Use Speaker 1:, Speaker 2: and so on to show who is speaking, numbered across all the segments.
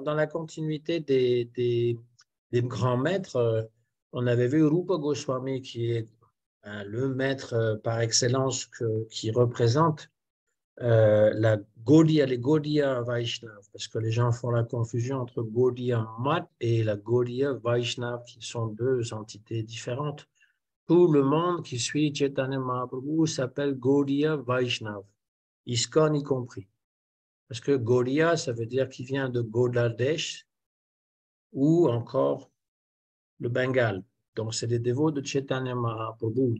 Speaker 1: dans la continuité des grands maîtres, on avait vu Rupa Goswami qui est le maître par excellence qui représente les Gaudiya Vaishnavas, parce que les gens font la confusion entre Gaudiya Mat et la Gaudiya Vaishnava, qui sont deux entités différentes. Tout le monde qui suit Chaitanya Mahaprabhu s'appelle Gaudiya Vaishnava, ISKCON y compris. Parce que Gaudiya, ça veut dire qu'il vient de Bangladesh ou encore le Bengale. Donc, c'est des dévots de Chaitanya Mahaprabhu.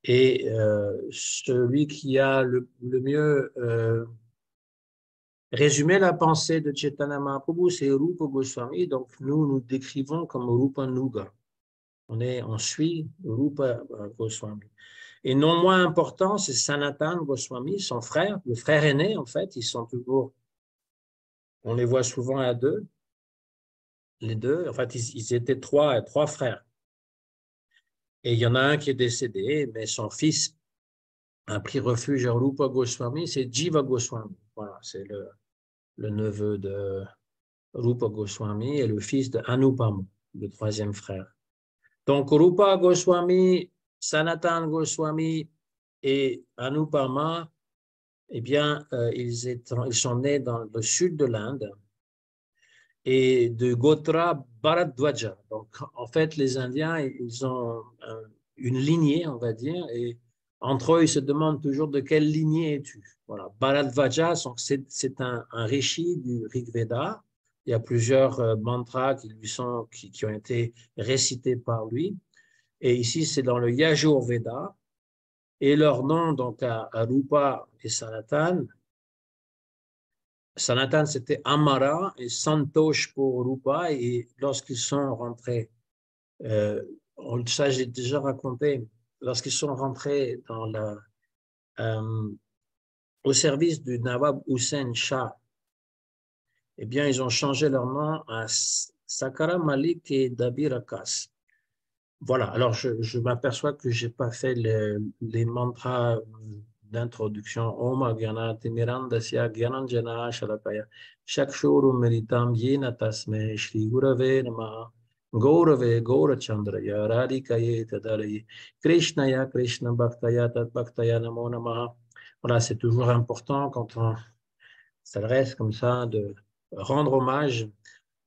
Speaker 1: Et celui qui a le mieux résumé la pensée de Chaitanya Mahaprabhu, c'est Rupa Goswami. Donc, nous décrivons comme Rupa Nuga. On suit Rupa Goswami. Et non moins important, c'est Sanatana Goswami, son frère, le frère aîné, en fait. Ils sont toujours, on les voit souvent à deux. Les deux, en fait, ils étaient trois frères. Et il y en a un qui est décédé, mais son fils a pris refuge à Rupa Goswami, c'est Jiva Goswami. Voilà, c'est le neveu de Rupa Goswami et le fils de Anupama, le troisième frère. Donc, Rupa Goswami, Sanatana Goswami et Anupama, eh bien, ils sont nés dans le sud de l'Inde et de Gotra Bharadwaja. Donc, en fait, les Indiens, ils ont une lignée, on va dire, et entre eux, ils se demandent toujours de quelle lignée es-tu. Voilà, Bharadwaja, c'est un rishi du Rig Veda. Il y a plusieurs mantras qui ont été récités par lui. Et ici, c'est dans le Yajur Veda. Et leur nom, donc, à Rupa et Sanatan, Sanatan, c'était Amara et Santosh pour Rupa. Et lorsqu'ils sont rentrés, ça j'ai déjà raconté, lorsqu'ils sont rentrés au service du Nawab Hussain Shah, eh bien, ils ont changé leur nom à Sakara Malik et Dabir Akas. Voilà, alors je m'aperçois que je n'ai pas fait les mantras d'introduction. Om Gyanati Mirandasya Gyananjana Shalakaya Shakshuru Meritam Yena Tasme Shri Gurave Namaha Gaurave Gaurachandraya Radhikaye Tadaraye Krishnaya Krishna Bhaktaya Tat Bhaktaya Namo Namaha. Voilà, c'est toujours important quand on s'adresse comme ça de rendre hommage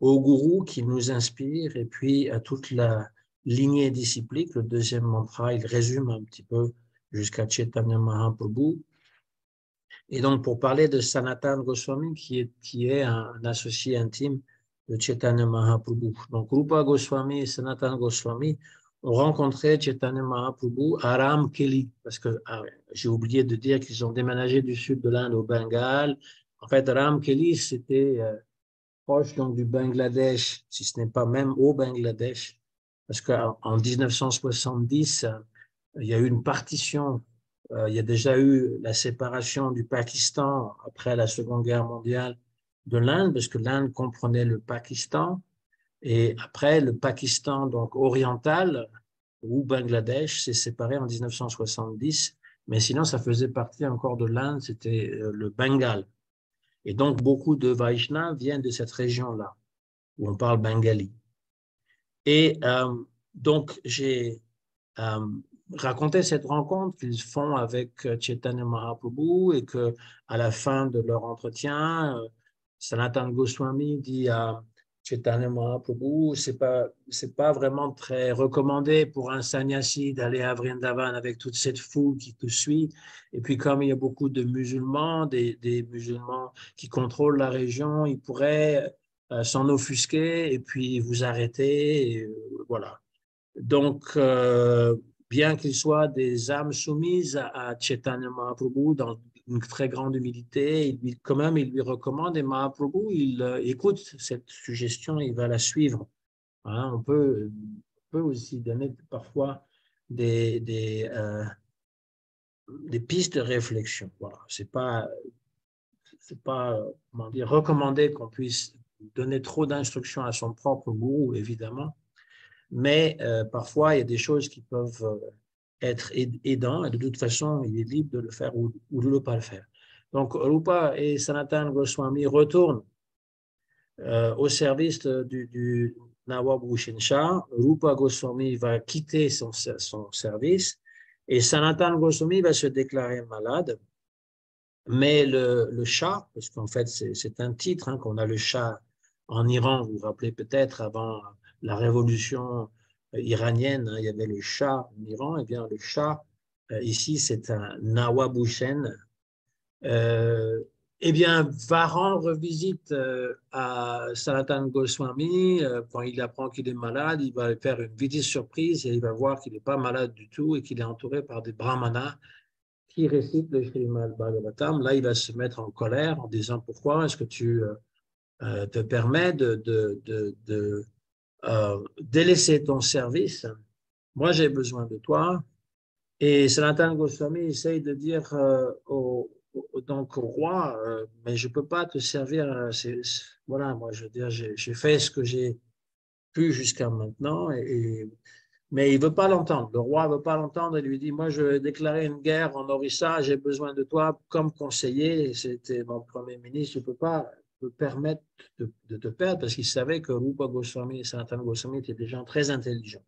Speaker 1: au gourou qui nous inspire et puis à toute la lignée disciplique. Le deuxième mantra, il résume un petit peu jusqu'à Chaitanya Mahaprabhu. Et donc, pour parler de Sanatana Goswami, qui est un associé intime de Chaitanya Mahaprabhu. Donc, Rupa Goswami et Sanatana Goswami ont rencontré Chaitanya Mahaprabhu à Ramkeli, parce que j'ai oublié de dire qu'ils ont déménagé du sud de l'Inde au Bengale. En fait, Ramkeli, c'était proche donc du Bangladesh, si ce n'est pas même au Bangladesh, parce qu'en 1970, il y a eu une partition, il y a déjà eu la séparation du Pakistan après la Seconde Guerre mondiale de l'Inde, parce que l'Inde comprenait le Pakistan, et après le Pakistan donc oriental ou Bangladesh s'est séparé en 1970, mais sinon ça faisait partie encore de l'Inde, c'était le Bengale. Et donc, beaucoup de Vaishnavas viennent de cette région-là, où on parle bengali. Et donc, j'ai raconté cette rencontre qu'ils font avec Chaitanya Mahaprabhu et qu'à la fin de leur entretien, Sanatana Goswami dit à Chaitanya Mahaprabhu, c'est pas vraiment très recommandé pour un sannyasi d'aller à Vrindavan avec toute cette foule qui te suit. Et puis, comme il y a beaucoup de musulmans, des musulmans qui contrôlent la région, ils pourraient s'en offusquer et puis vous arrêter. Et, voilà. Donc, bien qu'ils soient des âmes soumises à Chaitanya Mahaprabhu dans une très grande humilité, quand même, il lui recommande et Mahaprabhu, il écoute cette suggestion, il va la suivre. Hein, on peut aussi donner parfois des pistes de réflexion. Voilà. C'est pas comment dire, recommandé qu'on puisse donner trop d'instructions à son propre gourou, évidemment. Mais parfois, il y a des choses qui peuvent être aidants et de toute façon, il est libre de le faire ou de ne pas le faire. Donc, Rupa et Sanatana Goswami retournent au service du Nawab Hussein Shah. Rupa Goswami va quitter son service et Sanatan Goswami va se déclarer malade. Mais le Shah, parce qu'en fait c'est un titre, hein, qu'on a le Shah en Iran, vous vous rappelez peut-être, avant la révolution iranienne, hein, il y avait le Shah en Iran, et bien le Shah, ici c'est un Nawab Hussain, euh, eh bien, va rendre visite à Sanatan Goswami. Quand il apprend qu'il est malade, il va faire une visite surprise et il va voir qu'il n'est pas malade du tout et qu'il est entouré par des brahmanas qui récitent le Srimad Bhagavatam. Là, il va se mettre en colère en disant: pourquoi est-ce que tu te permets de délaisser ton service? Moi, j'ai besoin de toi. Et Sanatana Goswami essaye de dire donc au roi, mais je ne peux pas te servir. Voilà, moi, je veux dire, j'ai fait ce que j'ai pu jusqu'à maintenant. Mais il ne veut pas l'entendre. Le roi ne veut pas l'entendre et lui dit: moi, je vais déclarer une guerre en Orissa, j'ai besoin de toi comme conseiller. C'était mon premier ministre, je ne peux pas me permettre de te perdre, parce qu'il savait que Rupa Goswami et Sanatana Goswami étaient des gens très intelligents.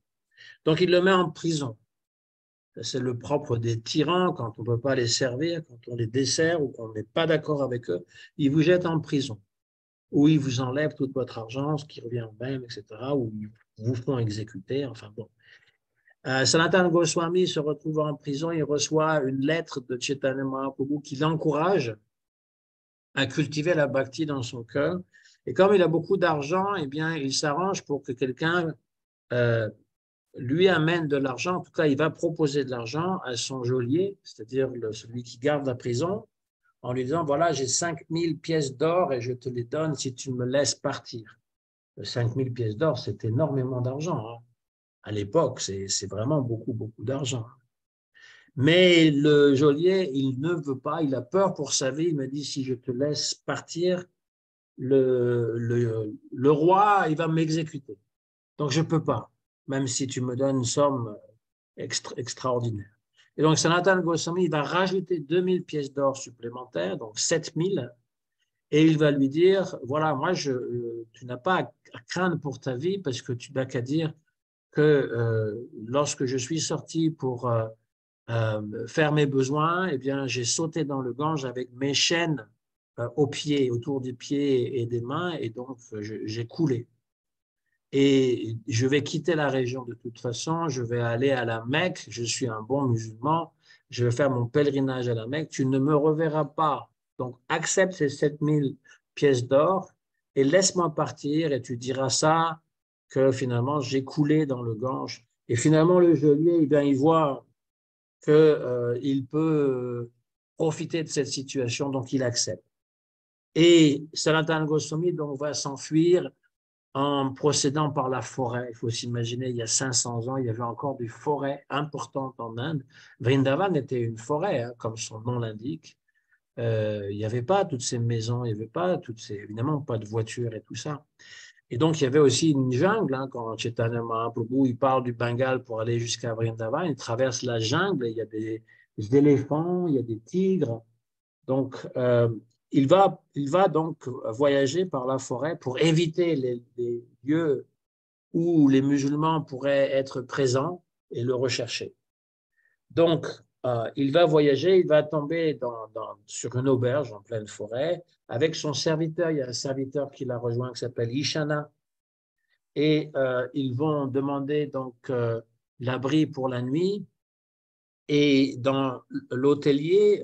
Speaker 1: Donc, il le met en prison. C'est le propre des tyrans, quand on ne peut pas les servir, quand on les dessert ou qu'on n'est pas d'accord avec eux, ils vous jettent en prison, ou ils vous enlèvent tout votre argent, ce qui revient au même, etc., ou ils vous font exécuter, enfin bon. Sanatana Goswami se retrouve en prison, il reçoit une lettre de Chaitanya Mahaprabhu qui l'encourage à cultiver la bhakti dans son cœur. Et comme il a beaucoup d'argent, eh bien, il s'arrange pour que quelqu'un lui amène de l'argent. En tout cas, il va proposer de l'argent à son geôlier, c'est-à-dire celui qui garde la prison, en lui disant: voilà, j'ai 5000 pièces d'or et je te les donne si tu me laisses partir. 5000 pièces d'or, c'est énormément d'argent, hein. À l'époque, c'est vraiment beaucoup, beaucoup d'argent. Mais le geôlier, il ne veut pas, il a peur pour sa vie. Il me dit: si je te laisse partir, le roi, il va m'exécuter. Donc, je ne peux pas, même si tu me donnes une somme extraordinaire. Et donc, Sanatana Goswami, il va rajouter 2000 pièces d'or supplémentaires, donc 7000, et il va lui dire: voilà, moi, tu n'as pas à craindre pour ta vie, parce que tu n'as qu'à dire que lorsque je suis sorti pour faire mes besoins, eh bien, j'ai sauté dans le Gange avec mes chaînes aux pieds, autour des pieds et des mains, et donc j'ai coulé. Et je vais quitter la région de toute façon, je vais aller à la Mecque, je suis un bon musulman, je vais faire mon pèlerinage à la Mecque, tu ne me reverras pas. Donc, accepte ces 7000 pièces d'or et laisse-moi partir, et tu diras ça, que finalement j'ai coulé dans le Gange. Et finalement, le geôlier, eh bien, il voit qu'il peut profiter de cette situation, donc il accepte. Et Sanatana Goswami donc, va s'enfuir en procédant par la forêt. Il faut s'imaginer, il y a 500 ans, il y avait encore des forêts importantes en Inde. Vrindavan était une forêt, hein, comme son nom l'indique. Il n'y avait pas toutes ces maisons, il n'y avait pas évidemment pas de voitures et tout ça. Et donc, il y avait aussi une jungle, hein, quand Chaitanya Mahaprabhu il part du Bengale pour aller jusqu'à Vrindavan, il traverse la jungle, il y a des éléphants, il y a des tigres. Donc, il va donc voyager par la forêt pour éviter les lieux où les musulmans pourraient être présents et le rechercher. Donc, il va voyager, il va tomber sur une auberge en pleine forêt avec son serviteur. Il y a un serviteur qui l'a rejoint qui s'appelle Ishana. Et ils vont demander donc l'abri pour la nuit. Et dans l'hôtelier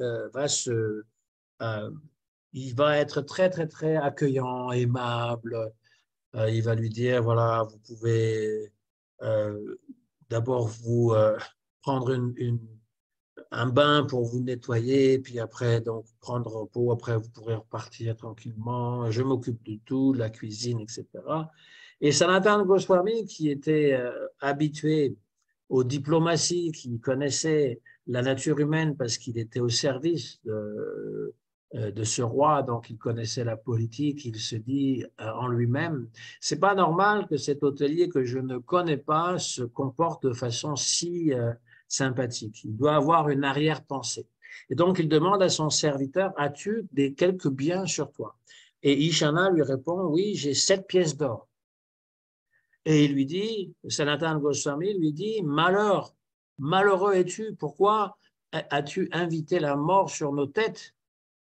Speaker 1: il va être très, très, très accueillant, aimable. Il va lui dire: voilà, vous pouvez d'abord vous prendre un bain pour vous nettoyer, puis après, donc, prendre repos. Après, vous pourrez repartir tranquillement. Je m'occupe de tout, de la cuisine, etc. Et Sanatana Goswami, qui était habitué aux diplomaties, qui connaissait la nature humaine parce qu'il était au service de ce roi, donc il connaissait la politique, il se dit en lui-même: c'est pas normal que cet hôtelier que je ne connais pas se comporte de façon si sympathique. Il doit avoir une arrière-pensée. Et donc il demande à son serviteur: as-tu quelques biens sur toi? Et Ishana lui répond, oui, j'ai 7 pièces d'or. Et il lui dit, Sanatana Goswami lui dit, malheureux es-tu, pourquoi as-tu invité la mort sur nos têtes?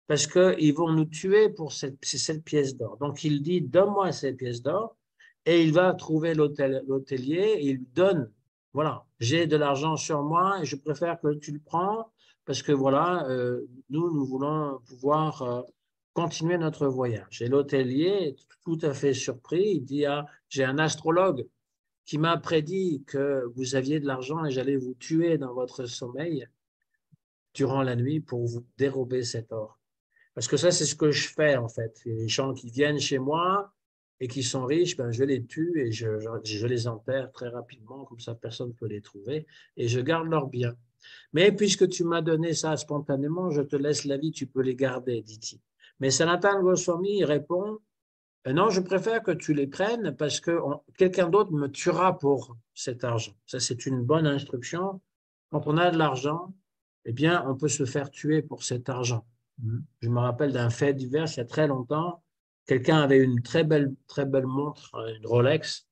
Speaker 1: Parce qu'ils vont nous tuer pour ces 7 pièces d'or. Donc il dit, donne-moi ces pièces d'or, et il va trouver l'hôtelier, et il lui donne, voilà, j'ai de l'argent sur moi, et je préfère que tu le prends, parce que voilà, nous voulons pouvoir continuer notre voyage. Et l'hôtelier, tout à fait surpris, il dit, ah, j'ai un astrologue qui m'a prédit que vous aviez de l'argent et j'allais vous tuer dans votre sommeil durant la nuit pour vous dérober cet or. Parce que ça, c'est ce que je fais en fait. Les gens qui viennent chez moi et qui sont riches, ben, je les tue et je les enterre très rapidement, comme ça personne ne peut les trouver, et je garde leurs biens. Mais puisque tu m'as donné ça spontanément, je te laisse la vie, tu peux les garder, dit-il. Mais Sanatana Goswami répond, non, je préfère que tu les prennes parce que quelqu'un d'autre me tuera pour cet argent. Ça, c'est une bonne instruction. Quand on a de l'argent, eh bien, on peut se faire tuer pour cet argent. Je me rappelle d'un fait divers, il y a très longtemps, quelqu'un avait une très belle montre, une Rolex.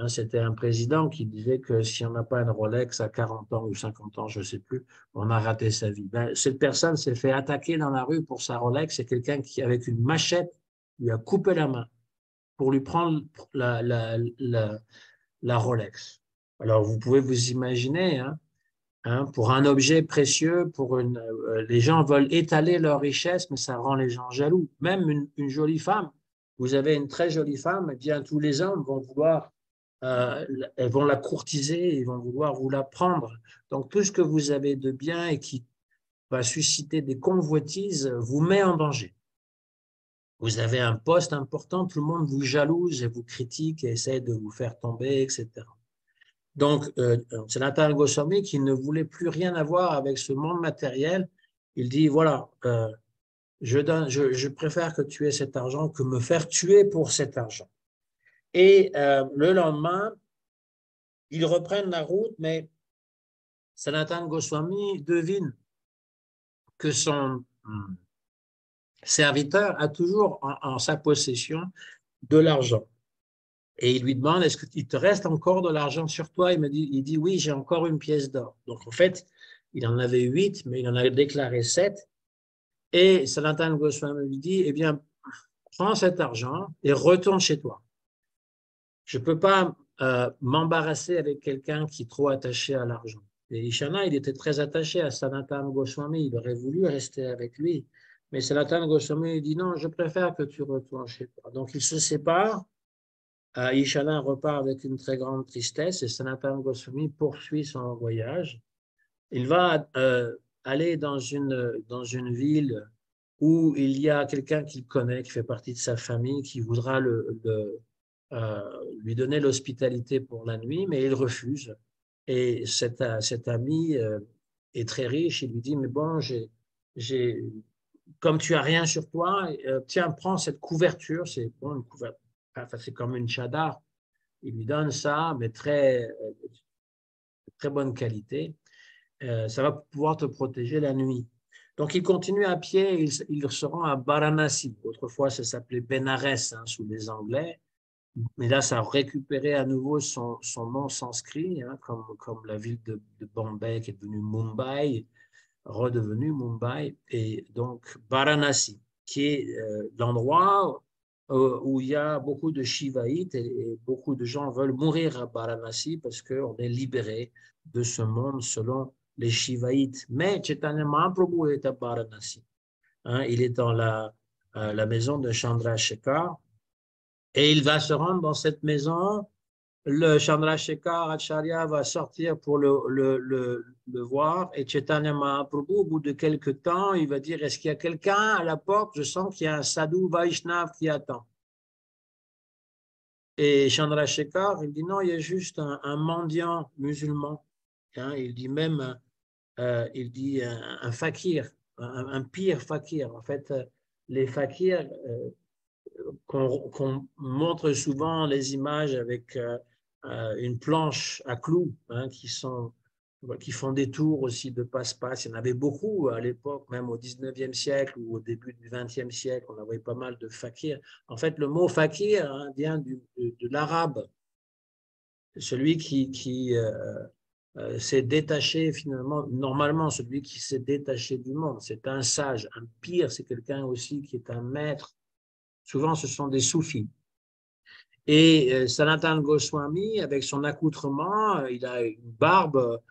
Speaker 1: C'était un président qui disait que si on n'a pas une Rolex à 40 ans ou 50 ans, je ne sais plus, on a raté sa vie. Ben, cette personne s'est fait attaquer dans la rue pour sa Rolex. C'est quelqu'un qui, avec une machette, lui a coupé la main pour lui prendre la Rolex. Alors, vous pouvez vous imaginer, pour un objet précieux, les gens veulent étaler leur richesse, mais ça rend les gens jaloux. Même une jolie femme, vous avez une très jolie femme, eh bien, tous les hommes vont vouloir, elles vont la courtiser, ils vont vouloir vous la prendre. Donc, tout ce que vous avez de bien et qui va susciter des convoitises vous met en danger. Vous avez un poste important, tout le monde vous jalouse et vous critique et essaie de vous faire tomber, etc. Donc, c'est Sanatana Goswami qui ne voulait plus rien avoir avec ce monde matériel. Il dit, voilà, je préfère que tu aies cet argent que me faire tuer pour cet argent. Et le lendemain, ils reprennent la route, mais Sanatana Goswami devine que son serviteur a toujours en sa possession de l'argent. Et il lui demande, est-ce qu'il te reste encore de l'argent sur toi? Il dit, oui, j'ai encore une pièce d'or. Donc, en fait, il en avait 8, mais il en a déclaré 7. Et Sanatana Goswami lui dit, eh bien, prends cet argent et retourne chez toi. Je ne peux pas m'embarrasser avec quelqu'un qui est trop attaché à l'argent. Et Ishana, il était très attaché à Sanatana Goswami. Il aurait voulu rester avec lui. Mais Sanatana Goswami lui dit, non, je préfère que tu retournes chez toi. Donc, ils se séparent. Ishana repart avec une très grande tristesse et Sanatana Goswami poursuit son voyage. Il va aller dans une ville où il y a quelqu'un qu'il connaît, qui fait partie de sa famille, qui voudra lui donner l'hospitalité pour la nuit, mais il refuse. Et cet ami est très riche, il lui dit, mais bon, comme tu as rien sur toi, tiens, prends cette couverture, c'est bon, une couverture, enfin, c'est comme une chadar. Il lui donne ça, mais très bonne qualité. Ça va pouvoir te protéger la nuit. Donc, il continue à pied, il se rend à Varanasi. Autrefois, ça s'appelait Benares sous les Anglais. Mais là, ça a récupéré à nouveau son nom sanskrit, comme la ville de Bombay qui est devenue Mumbai, redevenue Mumbai. Et donc, Varanasi, qui est l'endroit où il y a beaucoup de Shivaïtes et beaucoup de gens veulent mourir à Varanasi parce qu'on est libéré de ce monde selon les Shivaïtes. Mais Chaitanya Mahaprabhu est à Varanasi. Il est dans la maison de Chandrasekhar et il va se rendre dans cette maison. Le Chandrasekhar Acharya va sortir pour le voir et Chaitanya Mahaprabhu, au bout de quelques temps, il va dire, est-ce qu'il y a quelqu'un à la porte? Je sens qu'il y a un sadhu Vaishnav qui attend. Et Chandrasekhar, il dit, non, il y a juste un mendiant musulman. Il dit même, il dit un fakir, un pire fakir. En fait, les fakirs, qu'on montre souvent les images avec une planche à clous qui sont qui font des tours aussi de passe-passe. Il y en avait beaucoup à l'époque, même au 19e siècle ou au début du 20e siècle. On avait pas mal de fakirs. En fait, le mot fakir vient de l'arabe, celui qui s'est détaché finalement, normalement, celui qui s'est détaché du monde. C'est un sage. Un pire, c'est quelqu'un aussi qui est un maître. Souvent, ce sont des soufis. Et Sanatan Goswami, avec son accoutrement, il a une barbe,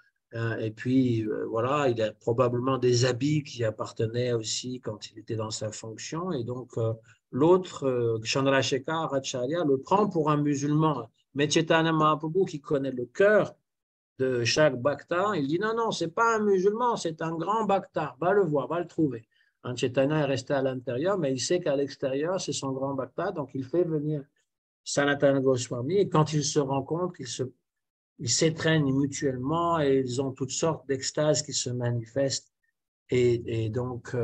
Speaker 1: et puis voilà, il a probablement des habits qui appartenaient aussi quand il était dans sa fonction. Et donc, l'autre, Chandrasekhar Acharya, le prend pour un musulman. Mais Chaitanya Mahaprabhu, qui connaît le cœur de chaque bhakta, il dit non, non, c'est pas un musulman, c'est un grand bhakta. Va le voir, va le trouver. Chaitanya est resté à l'intérieur, mais il sait qu'à l'extérieur, c'est son grand bhakta, donc il fait venir Sanatana Goswami, et quand ils se rencontrent, ils s'étreignent mutuellement et ils ont toutes sortes d'extases qui se manifestent. Et donc,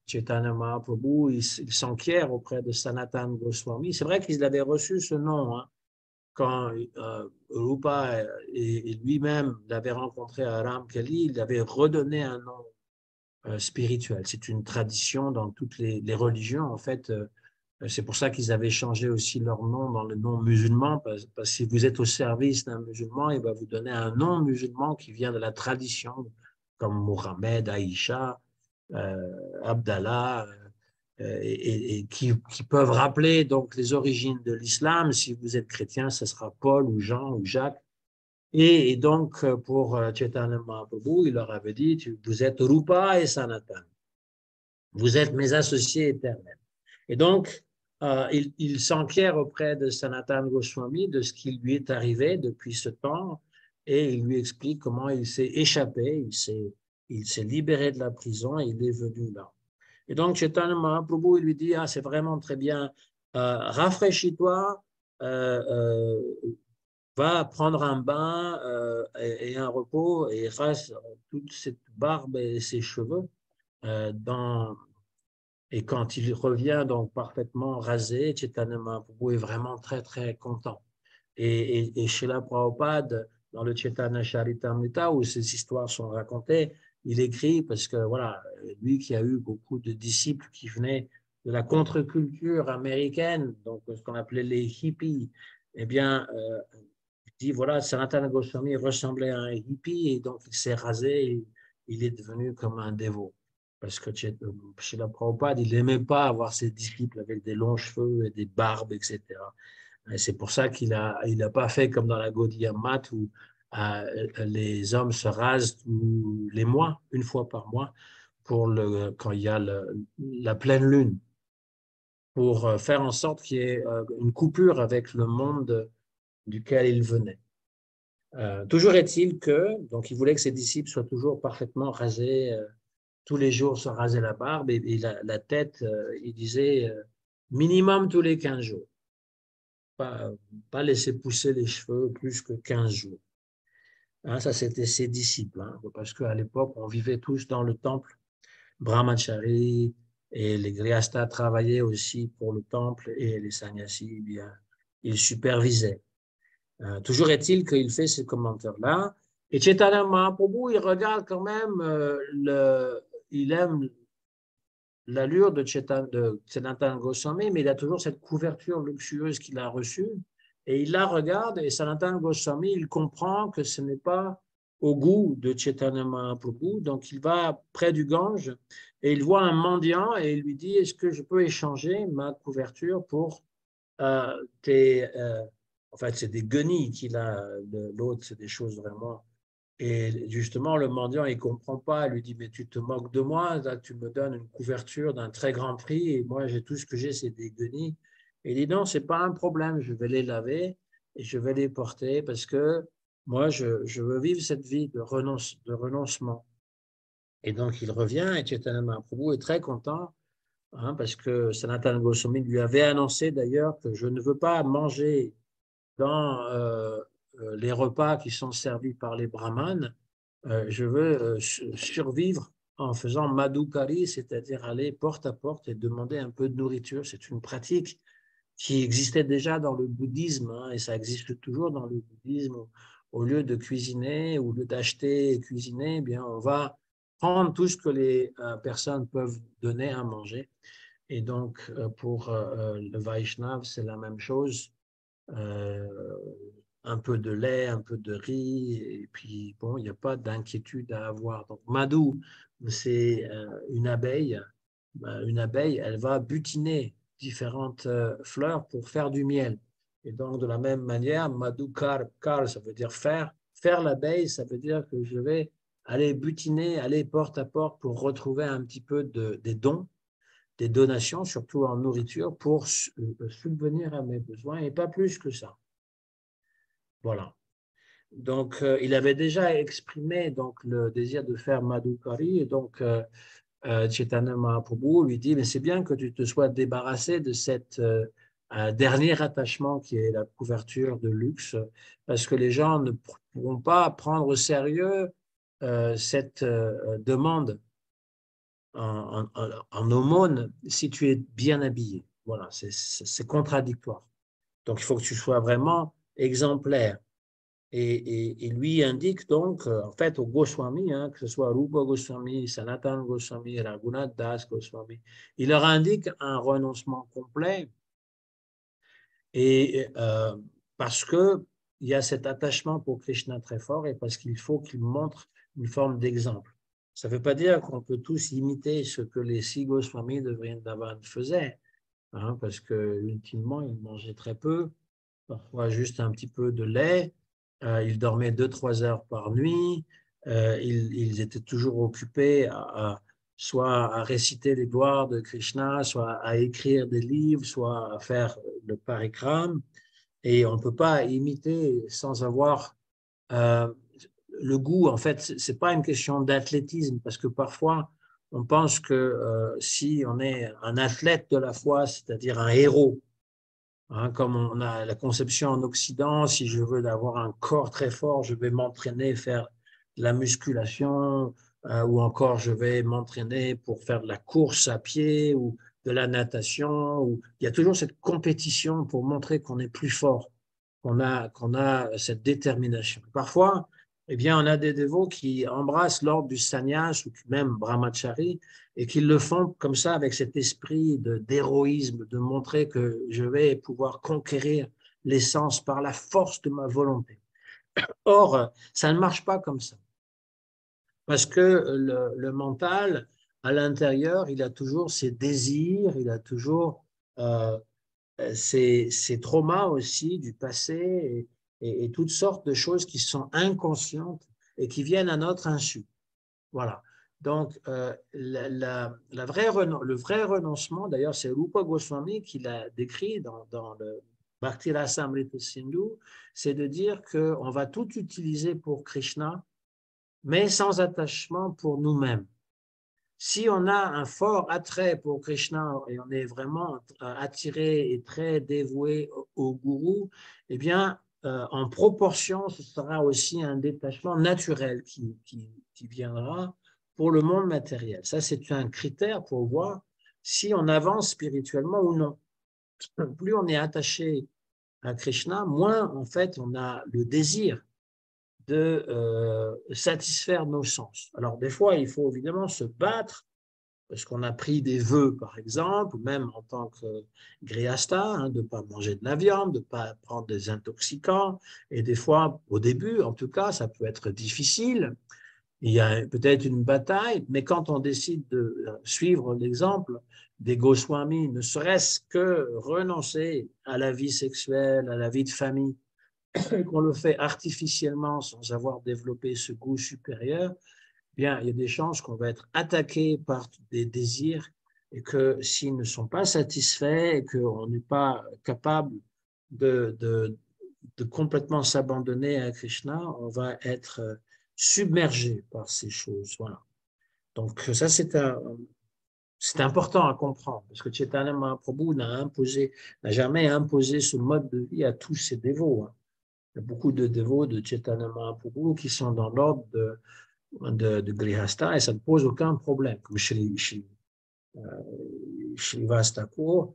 Speaker 1: Chaitanya Mahaprabhu, il s'enquiert auprès de Sanatana Goswami. C'est vrai qu'il avait reçu ce nom, hein, quand Rupa et lui-même l'avaient rencontré à Ramkali, il avait redonné un nom spirituel. C'est une tradition dans toutes les religions, en fait. C'est pour ça qu'ils avaient changé aussi leur nom dans le nom musulman, parce que si vous êtes au service d'un musulman, il va vous donner un nom musulman qui vient de la tradition, comme Mohamed, Aïcha, Abdallah, et qui peuvent rappeler donc les origines de l'islam. Si vous êtes chrétien, ce sera Paul ou Jean ou Jacques. Et donc, pour Chaitanya Mahaprabhu, il leur avait dit, vous êtes Rupa et Sanatan. Vous êtes mes associés éternels. Et donc, il s'enquiert auprès de Sanatana Goswami de ce qui lui est arrivé depuis ce temps et il lui explique comment il s'est échappé, il s'est libéré de la prison et il est venu là. Et donc, Chaitanya Mahaprabhu, il lui dit, ah, c'est vraiment très bien, rafraîchis-toi, va prendre un bain et un repos et rase toute cette barbe et ses cheveux dans et quand il revient donc parfaitement rasé, Chaitanya Mahaprabhu est vraiment très, très content. Et Srila Prabhupada, dans le Chaitanya Charitamrita, où ces histoires sont racontées, il écrit, parce que voilà, lui qui a eu beaucoup de disciples qui venaient de la contre-culture américaine, donc ce qu'on appelait les hippies, eh bien, il dit, voilà, Sanatana Goswami ressemblait à un hippie, et donc il s'est rasé, et il est devenu comme un dévot. Parce que chez la Prabhupada, il n'aimait pas avoir ses disciples avec des longs cheveux et des barbes, etc. Et c'est pour ça qu'il a pas fait comme dans la Gaudiya Math où les hommes se rasent tous les mois, une fois par mois, quand il y a la pleine lune, pour faire en sorte qu'il y ait une coupure avec le monde duquel il venait. Toujours est-il que, donc il voulait que ses disciples soient toujours parfaitement rasés, tous les jours se raser la barbe et la tête, il disait minimum tous les 15 jours. Pas laisser pousser les cheveux plus que 15 jours. Hein, ça, c'était ses disciples, hein, parce qu'à l'époque, on vivait tous dans le temple. Brahmachari et les Grihasthas travaillaient aussi pour le temple et les sannyasis, eh bien, ils supervisaient. Toujours est-il qu'il fait ces commentaires-là. Et Chaitanya Mahaprabhu, il regarde quand même, il aime l'allure de Sanatana Goswami, mais il a toujours cette couverture luxueuse qu'il a reçue. Et il la regarde, et Sanatana Goswami, il comprend que ce n'est pas au goût de Chaitanya Mahaprabhu. Donc, il va près du Gange et il voit un mendiant et il lui dit, est-ce que je peux échanger ma couverture pour en fait, c'est des guenilles qu'il a, l'autre, c'est des choses vraiment. Et justement, le mendiant, il ne comprend pas. Il lui dit, mais tu te moques de moi, là, tu me donnes une couverture d'un très grand prix et moi, tout ce que j'ai, c'est des guenilles. Et il dit, non, ce n'est pas un problème, je vais les laver et je vais les porter parce que moi, je veux vivre cette vie de renoncement. Et donc, il revient et Chaitanya Mahaprabhu est très content, hein, parce que Sanatana Goswami lui avait annoncé d'ailleurs que je ne veux pas manger dans les repas qui sont servis par les brahmanes, je veux survivre en faisant madhukari, c'est-à-dire aller porte à porte et demander un peu de nourriture. C'est une pratique qui existait déjà dans le bouddhisme, hein, et ça existe toujours dans le bouddhisme, au lieu de cuisiner, au lieu d'acheter et cuisiner, eh bien, on va prendre tout ce que les personnes peuvent donner à manger. Et donc, pour le Vaishnav, c'est la même chose. Euh, un peu de lait, un peu de riz, et puis bon, il n'y a pas d'inquiétude à avoir. Donc, Madhu, c'est une abeille. Une abeille, elle va butiner différentes fleurs pour faire du miel. Et donc, de la même manière, Madhu Kar, ça veut dire faire. Faire l'abeille, ça veut dire que je vais aller butiner, aller porte à porte pour retrouver un petit peu des dons, des donations, surtout en nourriture, pour subvenir à mes besoins et pas plus que ça. Voilà. Donc, il avait déjà exprimé donc, le désir de faire Madhukari, et donc Chaitanya Mahaprabhu lui dit, mais c'est bien que tu te sois débarrassé de cette dernier attachement qui est la couverture de luxe, parce que les gens ne pourront pas prendre au sérieux cette demande en aumône si tu es bien habillé. Voilà, c'est contradictoire. Donc, il faut que tu sois vraiment exemplaire. Et lui indique donc, en fait, au Goswami, hein, que ce soit Rupa Goswami, Sanatana Goswami, Raghunath Das Goswami, il leur indique un renoncement complet et parce qu'il y a cet attachement pour Krishna très fort et parce qu'il faut qu'il montre une forme d'exemple. Ça ne veut pas dire qu'on peut tous imiter ce que les six Goswami de Vrindavan faisaient, hein, parce que ultimement, ils mangeaient très peu, parfois juste un petit peu de lait. Ils dormaient 2-3 heures par nuit. Ils étaient toujours occupés soit à réciter les gloires de Krishna, soit à écrire des livres, soit à faire le parikram. Et on ne peut pas imiter sans avoir euh, le goût. En fait, ce n'est pas une question d'athlétisme, parce que parfois, on pense que si on est un athlète de la foi, c'est-à-dire un héros, hein, comme on a la conception en Occident, si je veux avoir un corps très fort, je vais m'entraîner, faire de la musculation, ou encore je vais m'entraîner pour faire de la course à pied ou de la natation. Il y a toujours cette compétition pour montrer qu'on est plus fort, qu'on a cette détermination. Parfois, eh bien, on a des dévots qui embrassent l'ordre du sannyas ou même brahmachari et qu'ils le font comme ça avec cet esprit d'héroïsme, de montrer que je vais pouvoir conquérir l'essence par la force de ma volonté. Or, ça ne marche pas comme ça, parce que le mental, à l'intérieur, il a toujours ses désirs, il a toujours ses traumas aussi du passé et toutes sortes de choses qui sont inconscientes et qui viennent à notre insu. Voilà. Donc, le vrai renoncement, d'ailleurs, c'est Rupa Goswami qui l'a décrit dans le Bhakti Rasamrita Sindhu, c'est de dire qu'on va tout utiliser pour Krishna, mais sans attachement pour nous-mêmes. Si on a un fort attrait pour Krishna et on est vraiment attiré et très dévoué au gourou, eh bien, en proportion, ce sera aussi un détachement naturel qui viendra pour le monde matériel. Ça, c'est un critère pour voir si on avance spirituellement ou non. Plus on est attaché à Krishna, moins, en fait, on a le désir de satisfaire nos sens. Alors, des fois, il faut évidemment se battre parce qu'on a pris des vœux, par exemple, ou même en tant que gréasta, hein, de ne pas manger de la viande, de ne pas prendre des intoxicants. Et des fois, au début, en tout cas, ça peut être difficile. Il y a peut-être une bataille, mais quand on décide de suivre l'exemple des Goswamis, ne serait-ce que renoncer à la vie sexuelle, à la vie de famille, qu'on le fait artificiellement sans avoir développé ce goût supérieur, bien, il y a des chances qu'on va être attaqué par des désirs et que s'ils ne sont pas satisfaits et qu'on n'est pas capable de, de, de complètement s'abandonner à Krishna, on va être submergé par ces choses. Voilà. Donc ça, c'est important à comprendre parce que Chaitanya Mahaprabhu n'a jamais imposé ce mode de vie à tous ses dévots, hein. Il y a beaucoup de dévots de Chaitanya Mahaprabhu qui sont dans l'ordre de Grihastha et ça ne pose aucun problème, comme Srivas Thakur.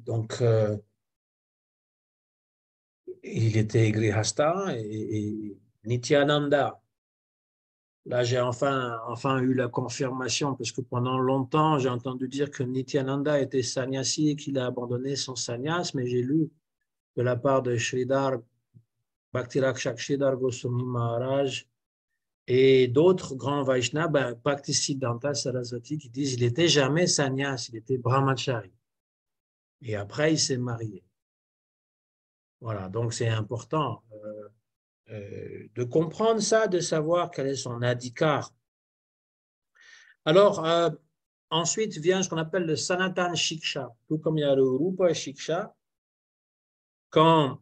Speaker 1: Donc, il était Grihastha et Nityananda. Là, j'ai enfin eu la confirmation, parce que pendant longtemps, j'ai entendu dire que Nityananda était sannyasi et qu'il a abandonné son sannyas, mais j'ai lu de la part de Sridhar Bhaktirakshak Sridhar Goswami Maharaj et d'autres grands Vaishnavas, Bhaktisiddhanta Saraswati, qui disent qu'il n'était jamais sannyas, il était brahmachari. Et après, il s'est marié. Voilà, donc c'est important de comprendre ça, de savoir quel est son adhikar. Alors, ensuite vient ce qu'on appelle le Sanatan Shiksha. Tout comme il y a le Rupa Shiksha, quand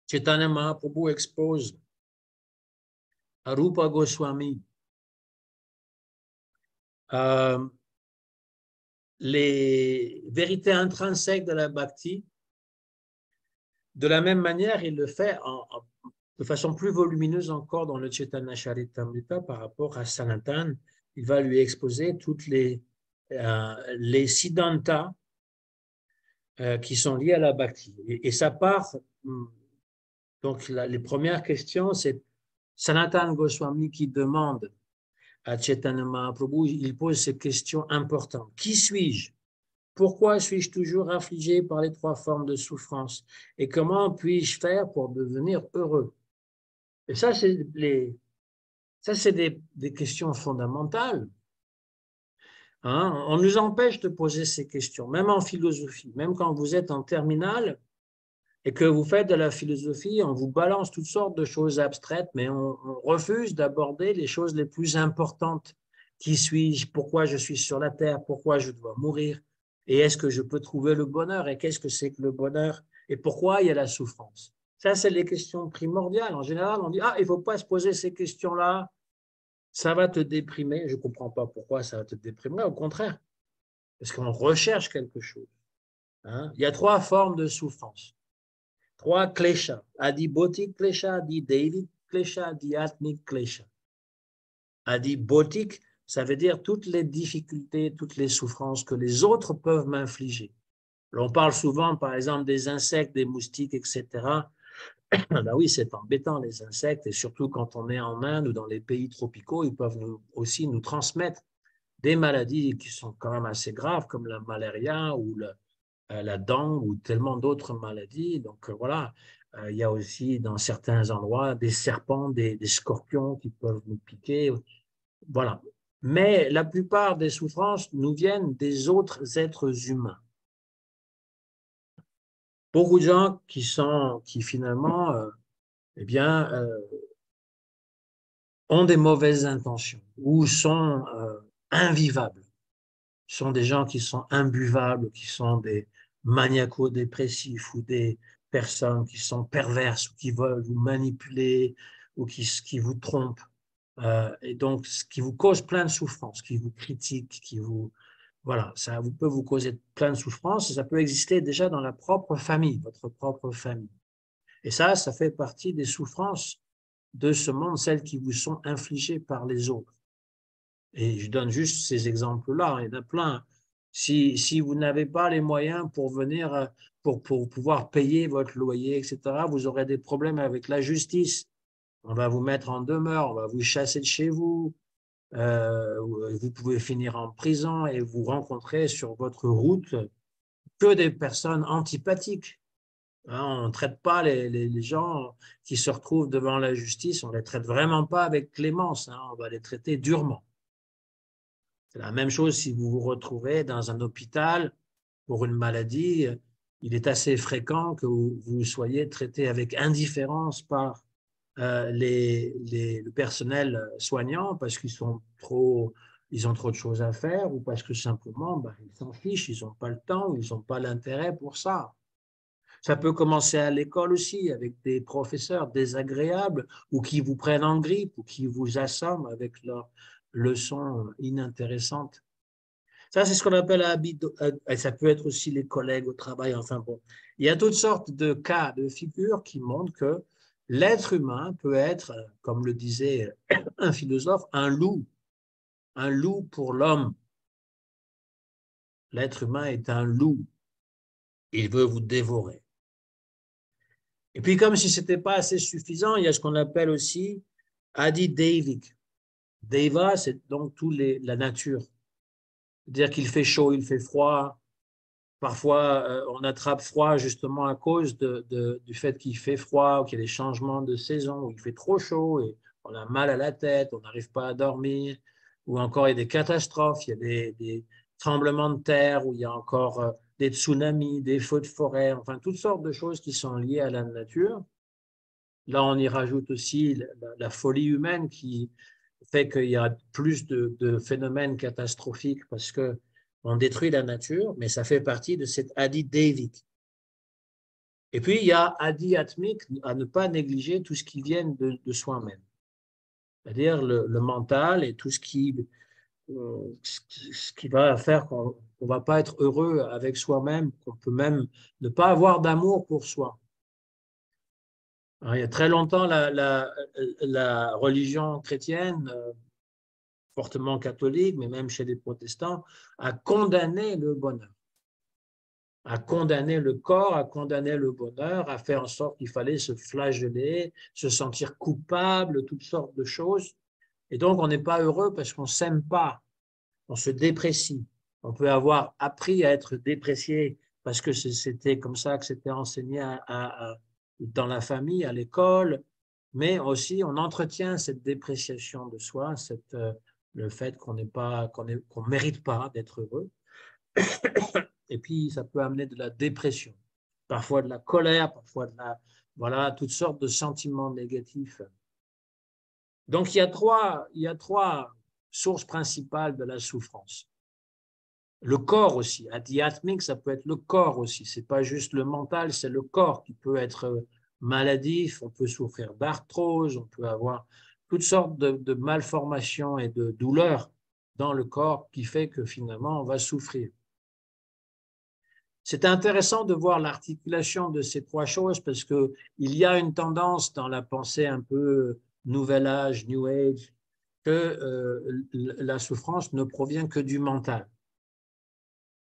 Speaker 1: Chaitanya Mahaprabhu expose à Rupa Goswami les vérités intrinsèques de la bhakti, de la même manière, il le fait de façon plus volumineuse encore dans le Chaitanya Charitamrita par rapport à Sanatan. Il va lui exposer toutes les siddhantas qui sont liés à la bhakti. Et ça part, donc les premières questions, c'est Sanatan Goswami qui demande à Chaitanya Mahaprabhu, il pose ces questions importantes. Qui suis-je? Pourquoi suis-je toujours affligé par les trois formes de souffrance? Et comment puis-je faire pour devenir heureux? Et ça, c'est des questions fondamentales. Hein? On nous empêche de poser ces questions, même en philosophie, même quand vous êtes en terminale et que vous faites de la philosophie, on vous balance toutes sortes de choses abstraites, mais on refuse d'aborder les choses les plus importantes. Qui suis-je? Pourquoi je suis sur la terre? Pourquoi je dois mourir? Et est-ce que je peux trouver le bonheur? Et qu'est-ce que c'est que le bonheur? Et pourquoi il y a la souffrance? Ça, c'est les questions primordiales. En général, on dit, ah, il ne faut pas se poser ces questions-là, ça va te déprimer. Je ne comprends pas pourquoi ça va te déprimer, au contraire, parce qu'on recherche quelque chose. Hein? Il y a trois formes de souffrance. Trois kleshas, Adi Bhotik klesha, Adi Deivik klesha, Adi Atmik klesha. Adi Bhotik, ça veut dire toutes les difficultés, toutes les souffrances que les autres peuvent m'infliger. On parle souvent, par exemple, des insectes, des moustiques, etc. Ben oui, c'est embêtant, les insectes, et surtout quand on est en Inde ou dans les pays tropicaux, ils peuvent aussi nous transmettre des maladies qui sont quand même assez graves, comme la malaria ou la dengue ou tellement d'autres maladies. Donc voilà, il y a aussi dans certains endroits des serpents, des scorpions qui peuvent nous piquer. Voilà. Mais la plupart des souffrances nous viennent des autres êtres humains. Beaucoup de gens qui finalement, eh bien, ont des mauvaises intentions ou sont invivables. Ce sont des gens qui sont imbuvables, qui sont des maniaco-dépressifs ou des personnes qui sont perverses ou qui veulent vous manipuler ou qui vous trompent. Et donc, ce qui vous cause plein de souffrances, qui vous critique, voilà, ça peut vous causer plein de souffrances. Ça peut exister déjà dans la propre famille, votre propre famille. Et ça fait partie des souffrances de ce monde, celles qui vous sont infligées par les autres. Et je donne juste ces exemples-là, il y en a plein. Si vous n'avez pas les moyens pour venir, pour pouvoir payer votre loyer, etc., vous aurez des problèmes avec la justice. On va vous mettre en demeure, on va vous chasser de chez vous. Vous pouvez finir en prison et vous rencontrer sur votre route que des personnes antipathiques. Hein, on ne traite pas les gens qui se retrouvent devant la justice, on ne les traite vraiment pas avec clémence, hein, on va les traiter durement. C'est la même chose si vous vous retrouvez dans un hôpital pour une maladie. Il est assez fréquent que vous soyez traité avec indifférence par le personnel soignant parce qu'ils ont trop de choses à faire ou parce que simplement ils s'en fichent, ils n'ont pas le temps ou ils n'ont pas l'intérêt pour ça. Ça peut commencer à l'école aussi avec des professeurs désagréables ou qui vous prennent en grippe ou qui vous assomment avec leurs leçons inintéressantes. Ça, c'est ce qu'on appelle et ça peut être aussi les collègues au travail. Enfin bon, il y a toutes sortes de cas, de figures qui montrent que l'être humain peut être, comme le disait un philosophe, un loup pour l'homme. L'être humain est un loup. Il veut vous dévorer. Et puis, comme si ce n'était pas assez suffisant, il y a ce qu'on appelle aussi Adi Deivik. Deva, c'est donc la nature. C'est-à-dire qu'il fait chaud, il fait froid. Parfois, on attrape froid justement à cause du fait qu'il fait froid ou qu'il y a des changements de saison, ou il fait trop chaud et on a mal à la tête, on n'arrive pas à dormir, ou encore il y a des catastrophes, il y a des tremblements de terre, ou il y a encore des tsunamis, des feux de forêt, enfin toutes sortes de choses qui sont liées à la nature. Là, on y rajoute aussi la folie humaine qui fait qu'il y a plus de phénomènes catastrophiques parce qu'on détruit la nature, mais ça fait partie de cet adi deivik. Et puis, il y a adi atmik, à ne pas négliger tout ce qui vient de soi-même, c'est-à-dire le mental et tout ce qui va faire qu'on ne va pas être heureux avec soi-même, qu'on peut même ne pas avoir d'amour pour soi. Alors, il y a très longtemps, la religion chrétienne, fortement catholique, mais même chez les protestants, a condamné le bonheur, a condamné le corps, a condamné le bonheur, a fait en sorte qu'il fallait se flageller, se sentir coupable, toutes sortes de choses. Et donc, on n'est pas heureux parce qu'on ne s'aime pas, on se déprécie. On peut avoir appris à être déprécié parce que c'était comme ça que c'était enseigné dans la famille, à l'école, mais aussi on entretient cette dépréciation de soi, le fait qu'on ne mérite pas d'être heureux. Et puis, ça peut amener de la dépression, parfois de la colère, parfois voilà, toutes sortes de sentiments négatifs. Donc, il y a trois sources principales de la souffrance. Le corps aussi, adhyatmique, ça peut être le corps aussi. C'est pas juste le mental, c'est le corps qui peut être maladif. On peut souffrir d'arthrose, on peut avoir toutes sortes de malformations et de douleurs dans le corps qui fait que finalement on va souffrir. C'est intéressant de voir l'articulation de ces trois choses parce qu'il y a une tendance dans la pensée un peu nouvel âge, new age, que la souffrance ne provient que du mental.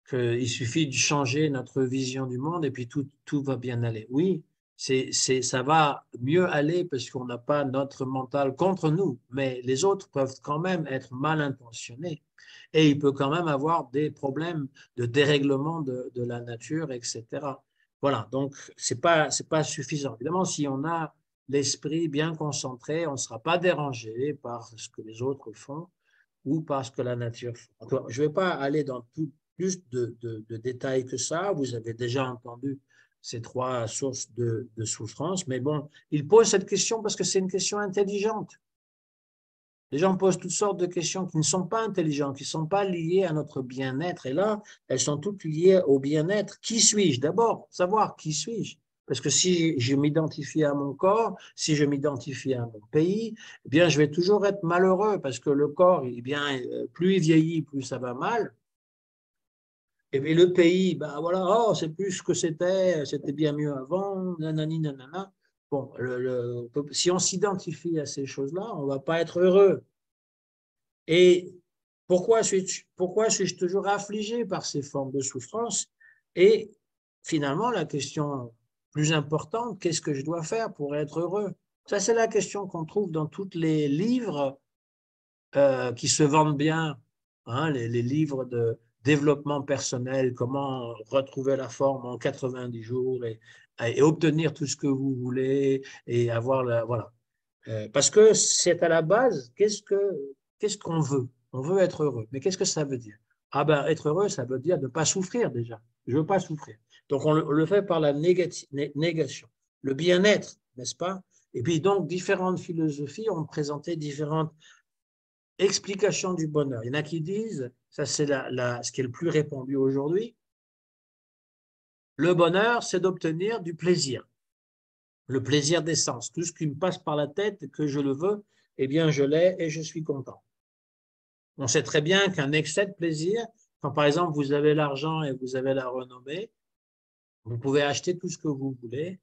Speaker 1: Qu'il suffit de changer notre vision du monde et puis tout va bien aller. Oui, ça va mieux aller parce qu'on n'a pas notre mental contre nous, mais les autres peuvent quand même être mal intentionnés et il peut quand même avoir des problèmes de dérèglement de la nature, etc. Voilà, donc c'est pas suffisant. Évidemment, si on a l'esprit bien concentré, on ne sera pas dérangé par ce que les autres font ou par ce que la nature fait. Je ne vais pas aller dans plus de détails que ça. Vous avez déjà entendu ces trois sources de souffrance. Mais bon, il pose cette question parce que c'est une question intelligente. Les gens posent toutes sortes de questions qui ne sont pas intelligentes, qui ne sont pas liées à notre bien-être. Et là, elles sont toutes liées au bien-être. Qui suis-je? D'abord, savoir qui suis-je. Parce que si je m'identifie à mon corps, si je m'identifie à mon pays, eh bien, je vais toujours être malheureux parce que le corps, eh bien, plus il vieillit, plus ça va mal. Et puis le pays, ben voilà, oh, c'est plus ce que c'était bien mieux avant, nanani, nanana. Bon, si on s'identifie à ces choses-là, on ne va pas être heureux. Et pourquoi suis-je toujours affligé par ces formes de souffrance? Et finalement, la question plus importante, qu'est-ce que je dois faire pour être heureux? Ça, c'est la question qu'on trouve dans tous les livres qui se vendent bien, hein, les livres de développement personnel, comment retrouver la forme en 90 jours et obtenir tout ce que vous voulez et avoir voilà. Parce que c'est à la base, qu'est-ce qu'on veut? On veut être heureux. Mais qu'est-ce que ça veut dire? Ah ben, être heureux, ça veut dire ne pas souffrir déjà. Je ne veux pas souffrir. Donc, on le fait par la négation. Le bien-être, n'est-ce pas? Et puis, donc, différentes philosophies ont présenté différentes explications du bonheur. Il y en a qui disent, ça c'est ce qui est le plus répandu aujourd'hui, le bonheur, c'est d'obtenir du plaisir. Le plaisir des sens. Tout ce qui me passe par la tête, que je le veux, eh bien, je l'ai et je suis content. On sait très bien qu'un excès de plaisir, quand par exemple vous avez l'argent et vous avez la renommée, vous pouvez acheter tout ce que vous voulez,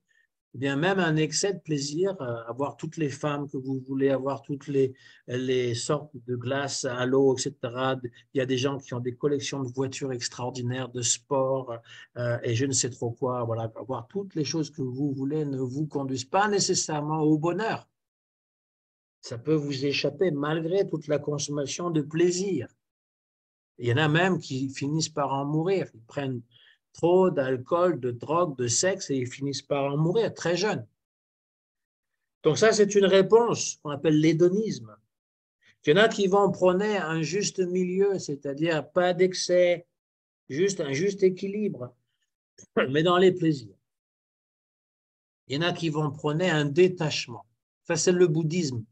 Speaker 1: eh bien, même un excès de plaisir, avoir toutes les femmes que vous voulez, avoir toutes les sortes de glaces à l'eau, etc. Il y a des gens qui ont des collections de voitures extraordinaires, de sport et je ne sais trop quoi. Voilà, avoir toutes les choses que vous voulez ne vous conduisent pas nécessairement au bonheur. Ça peut vous échapper malgré toute la consommation de plaisir. Il y en a même qui finissent par en mourir. Ils prennent trop d'alcool, de drogue, de sexe et ils finissent par en mourir très jeunes. Donc ça, c'est une réponse qu'on appelle l'hédonisme. Il y en a qui vont prôner un juste milieu, c'est-à-dire pas d'excès, juste un juste équilibre, mais dans les plaisirs. Il y en a qui vont prôner un détachement. Ça, c'est le bouddhisme.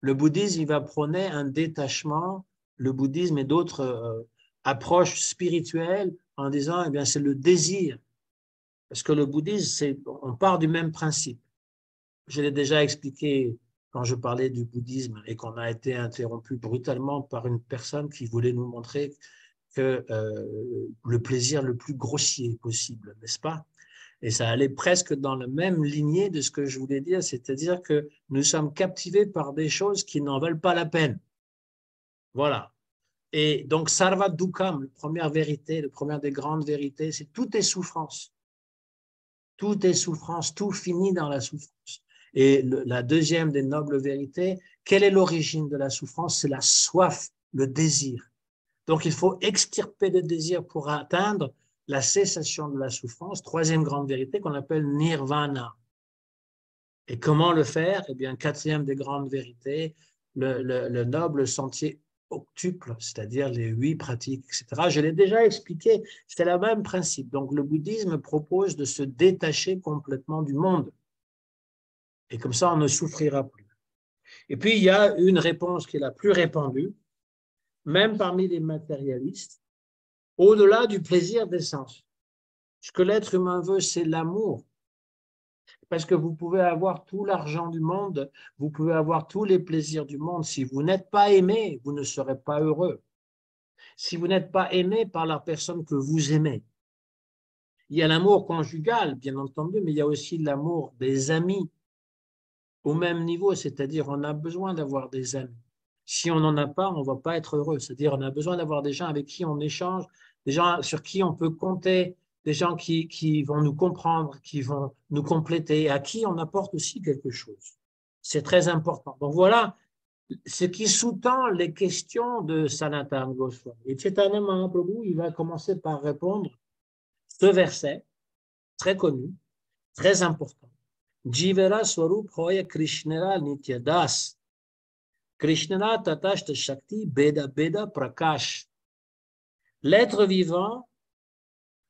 Speaker 1: Le bouddhisme, il va prôner un détachement, le bouddhisme et d'autres approches spirituelles en disant, eh bien, c'est le désir. Parce que le bouddhisme, on part du même principe. Je l'ai déjà expliqué quand je parlais du bouddhisme et qu'on a été interrompu brutalement par une personne qui voulait nous montrer que le plaisir le plus grossier possible, n'est-ce pas? Et ça allait presque dans la même lignée de ce que je voulais dire, c'est-à-dire que nous sommes captivés par des choses qui n'en valent pas la peine. Voilà. Et donc, Sarva Dukam, la première vérité, la première des grandes vérités, c'est tout est souffrance. Tout est souffrance, tout finit dans la souffrance. Et la deuxième des nobles vérités, quelle est l'origine de la souffrance? C'est la soif, le désir. Donc, il faut extirper le désir pour atteindre la cessation de la souffrance. Troisième grande vérité qu'on appelle nirvana. Et comment le faire? Eh bien, quatrième des grandes vérités, le noble sentier octuple, c'est-à-dire les 8 pratiques, etc. Je l'ai déjà expliqué, c'est le même principe. Donc, le bouddhisme propose de se détacher complètement du monde. Et comme ça, on ne souffrira plus. Et puis, il y a une réponse qui est la plus répandue, même parmi les matérialistes, au-delà du plaisir des sens. Ce que l'être humain veut, c'est l'amour. Parce que vous pouvez avoir tout l'argent du monde, vous pouvez avoir tous les plaisirs du monde. Si vous n'êtes pas aimé, vous ne serez pas heureux. Si vous n'êtes pas aimé par la personne que vous aimez. Il y a l'amour conjugal, bien entendu, mais il y a aussi l'amour des amis au même niveau, c'est-à-dire on a besoin d'avoir des amis. Si on n'en a pas, on ne va pas être heureux. C'est-à-dire on a besoin d'avoir des gens avec qui on échange, des gens sur qui on peut compter, des gens qui vont nous comprendre, qui vont nous compléter, à qui on apporte aussi quelque chose. C'est très important. Donc voilà ce qui sous-tend les questions de Sanatana Goswami. Et Chaitanya Mahaprabhu, il va commencer par répondre ce verset très connu, très important. Jivera Swarup Hoya Krishnara Nityadas. Krishnara Tatashta Shakti Beda Beda Prakash. L'être vivant,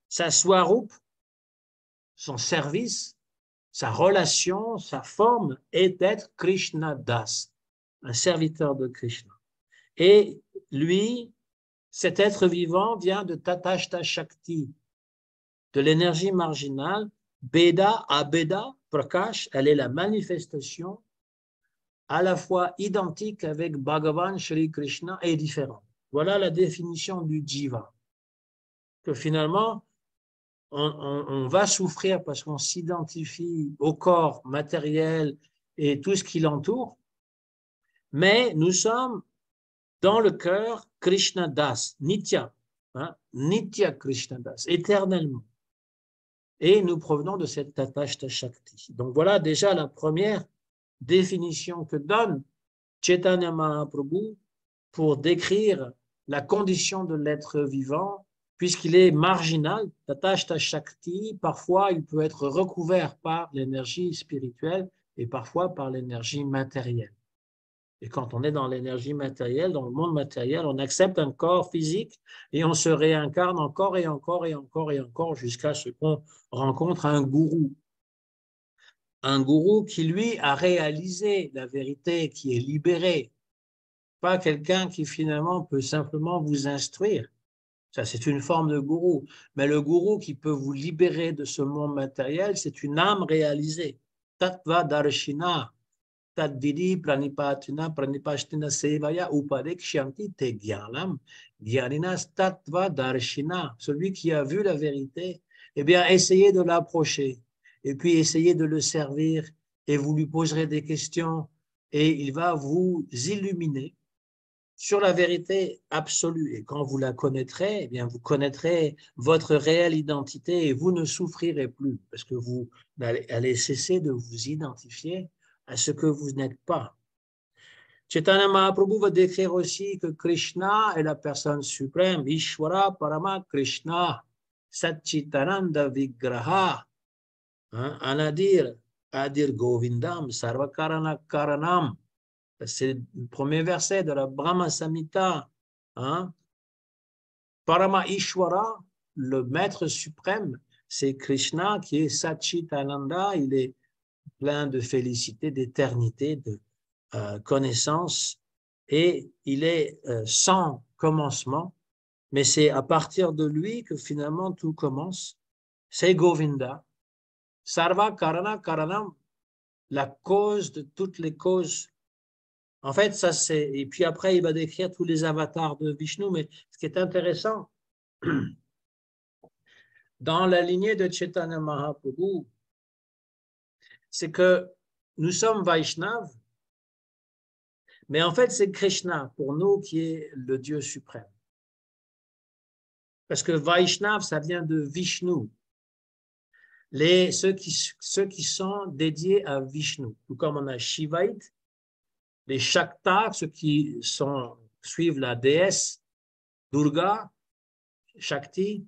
Speaker 1: sa Swarup, son service, sa relation, sa forme est d'être Krishna Das, un serviteur de Krishna. Et lui, cet être vivant vient de Tatashta Shakti, de l'énergie marginale. Beda Abeda Prakash, elle est la manifestation à la fois identique avec Bhagavan Shri Krishna et différente. Voilà la définition du jiva. Que finalement, on va souffrir parce qu'on s'identifie au corps matériel et tout ce qui l'entoure, mais nous sommes dans le cœur Krishna Das, Nitya, Nitya Krishna Das, éternellement. Et nous provenons de cette Tatashta Shakti. Donc voilà déjà la première définition que donne Chaitanya Mahaprabhu pour décrire la condition de l'être vivant, puisqu'il est marginal. Tatashta Shakti, parfois il peut être recouvert par l'énergie spirituelle et parfois par l'énergie matérielle. Et quand on est dans l'énergie matérielle, dans le monde matériel, on accepte un corps physique et on se réincarne encore et encore et encore et encore jusqu'à ce qu'on rencontre un gourou. Un gourou qui, lui, a réalisé la vérité, qui est libéré. Pas quelqu'un qui, finalement, peut simplement vous instruire. Ça, c'est une forme de gourou. Mais le gourou qui peut vous libérer de ce monde matériel, c'est une âme réalisée. Tattva Darshina. Tadvidi pranipatina pranipashtina sevaya upadekshanti te gyanam gyaninas tattva darshina. Celui qui a vu la vérité, eh bien, essayez de l'approcher. et puis essayez de le servir et vous lui poserez des questions et il va vous illuminer sur la vérité absolue. Et quand vous la connaîtrez, eh bien, vous connaîtrez votre réelle identité et vous ne souffrirez plus parce que vous allez cesser de vous identifier à ce que vous n'êtes pas. Chaitanya Mahaprabhu va décrire aussi que Krishna est la personne suprême, Ishvara Parama Krishna, Satchitananda Vigraha, Anadir, Adir Govindam, Sarvakarana Karanam. C'est le premier verset de la Brahma Samhita. Parama Ishvara, le maître suprême, c'est Krishna qui est Satchitananda, il est plein de félicité, d'éternité, de connaissance, et il est sans commencement, mais c'est à partir de lui que finalement tout commence. C'est Govinda. Sarva Karana Karanam, la cause de toutes les causes. En fait, ça c'est. Et puis après, il va décrire tous les avatars de Vishnu, mais ce qui est intéressant, dans la lignée de Chaitanya Mahaprabhu, c'est que nous sommes Vaishnav, mais en fait, c'est Krishna pour nous qui est le Dieu suprême. Parce que Vaishnav, ça vient de Vishnu. Ceux qui sont dédiés à Vishnu. Tout comme on a Shivite, les Shaktas, ceux qui suivent la déesse Durga, Shakti,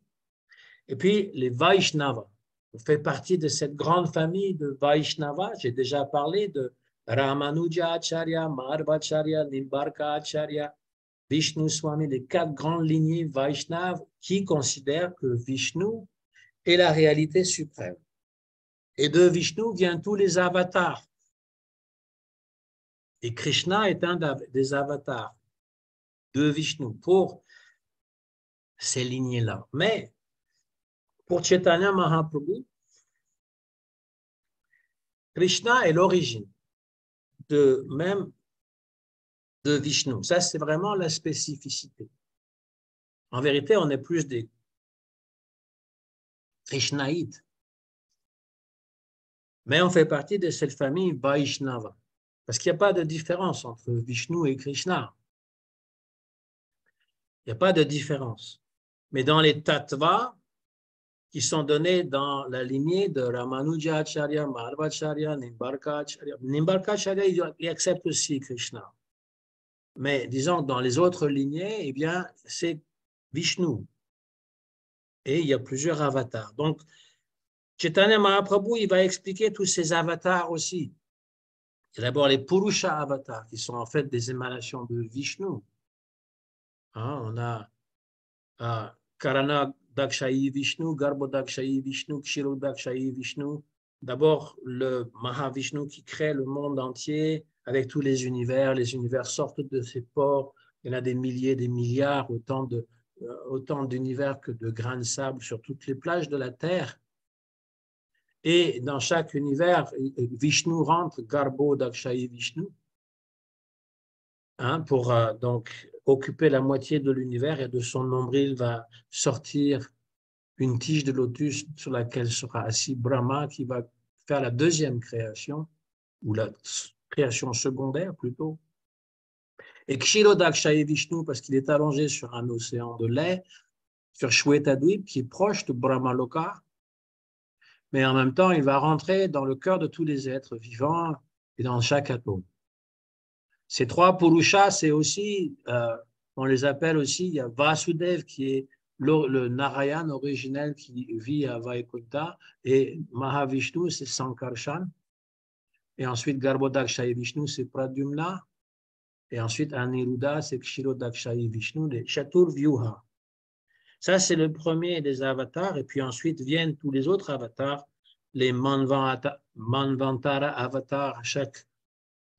Speaker 1: et puis les Vaishnavas. On fait partie de cette grande famille de Vaishnavas. J'ai déjà parlé de Ramanuja Acharya, Madhvacharya, Nimbarka Acharya, Vishnu Swami, les 4 grandes lignées Vaishnav qui considèrent que Vishnu est la réalité suprême. Et de Vishnu viennent tous les avatars. Et Krishna est un des avatars de Vishnu pour ces lignées-là. Mais pour Chaitanya Mahaprabhu, Krishna est l'origine même de Vishnu. Ça, c'est vraiment la spécificité. En vérité, on est plus des Krishnaïtes. Mais on fait partie de cette famille Vaishnava. Parce qu'il n'y a pas de différence entre Vishnu et Krishna. Il n'y a pas de différence. Mais dans les tattvas qui sont donnés dans la lignée de Ramanuja Acharya, Madhvacharya, Nimbarka Acharya. Nimbarka Acharya, il accepte aussi Krishna. Mais disons que dans les autres lignées, eh bien, c'est Vishnu. Et il y a plusieurs avatars. Donc, Chaitanya Mahaprabhu, il va expliquer tous ces avatars aussi. Il y a d'abord les Purusha avatars, qui sont en fait des émanations de Vishnu. On a Karana Dakshayi Vishnu, Garbo Dakshayi Vishnu, Kshiro Dakshayi Vishnu. D'abord, le Mahavishnu qui crée le monde entier avec tous les univers sortent de ses pores. Il y en a des milliers, des milliards, autant d'univers que de grains de sable sur toutes les plages de la Terre. Et dans chaque univers, Vishnu rentre, Garbo Dakshayi Vishnu, pour donc occuper la moitié de l'univers, et de son nombril va sortir une tige de lotus sur laquelle sera assis Brahma, qui va faire la deuxième création, ou la création secondaire plutôt. Et Kshirodakshayi Vishnu, parce qu'il est allongé sur un océan de lait, sur Shwetadvip, qui est proche de Brahmaloka, mais en même temps, il va rentrer dans le cœur de tous les êtres vivants et dans chaque atome. Ces 3 Purushas, c'est aussi, on les appelle aussi, il y a Vasudev qui est le Narayan originel qui vit à Vaikunta, et Mahavishnu, c'est Sankarshan, et ensuite Garbhodakshayi Vishnu, c'est Pradyumna, et ensuite Aniruddha, c'est Kshirodakshayi Vishnu, les Chatur Vyuha. Ça, c'est le premier des avatars, et puis ensuite viennent tous les autres avatars, les Manvantara avatars. Chaque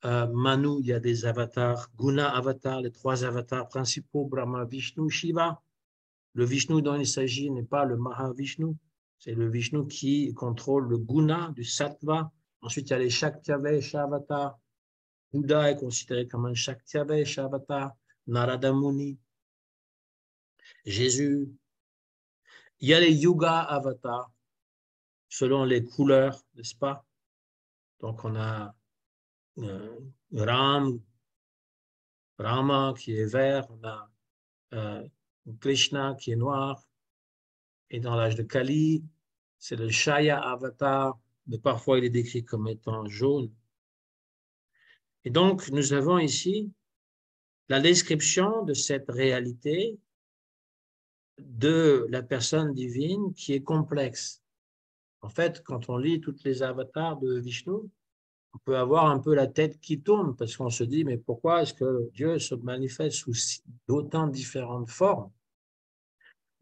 Speaker 1: Manu, il y a des avatars, Guna avatars, les 3 avatars principaux, Brahma, Vishnu, Shiva. Le Vishnu dont il s'agit n'est pas le Mahavishnu, c'est le Vishnu qui contrôle le Guna du Sattva. Ensuite, il y a les Shaktyavesh avatars. Bouddha est considéré comme un Shaktyavesh avatar, Narada Muni, Jésus. Il y a les Yuga avatars. selon les couleurs, n'est-ce pas? Donc, on a Ram, Rama qui est vert, on a Krishna qui est noir, et dans l'âge de Kali, c'est le Shaya Avatar, mais parfois il est décrit comme étant jaune. Et donc, nous avons ici la description de cette réalité de la personne divine qui est complexe. En fait, quand on lit toutes les avatars de Vishnu, on peut avoir un peu la tête qui tourne parce qu'on se dit, mais pourquoi est-ce que Dieu se manifeste sous d'autant différentes formes?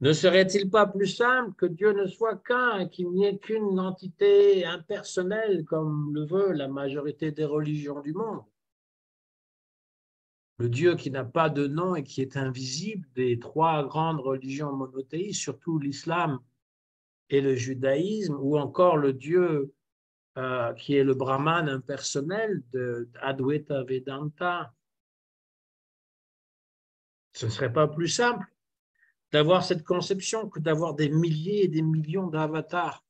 Speaker 1: Ne serait-il pas plus simple que Dieu ne soit qu'un et qu'il n'y ait qu'une entité impersonnelle comme le veut la majorité des religions du monde? Le Dieu qui n'a pas de nom et qui est invisible des trois grandes religions monothéistes, surtout l'islam et le judaïsme, ou encore le Dieu qui est le Brahman impersonnel de Advaita Vedanta. Ce ne serait pas plus simple d'avoir cette conception que d'avoir des milliers et des millions d'avatars.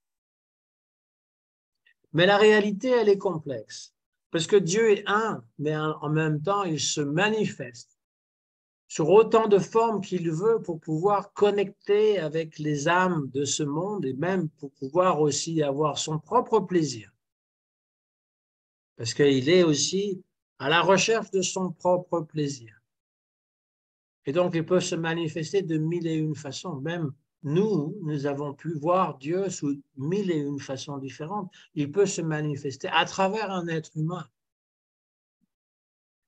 Speaker 1: Mais la réalité, elle est complexe. Parce que Dieu est un, mais en même temps, il se manifeste sur autant de formes qu'il veut pour pouvoir connecter avec les âmes de ce monde et même pour pouvoir aussi avoir son propre plaisir. Parce qu'il est aussi à la recherche de son propre plaisir. Et donc, il peut se manifester de mille et une façons. Même nous avons pu voir Dieu sous mille et une façons différentes. Il peut se manifester à travers un être humain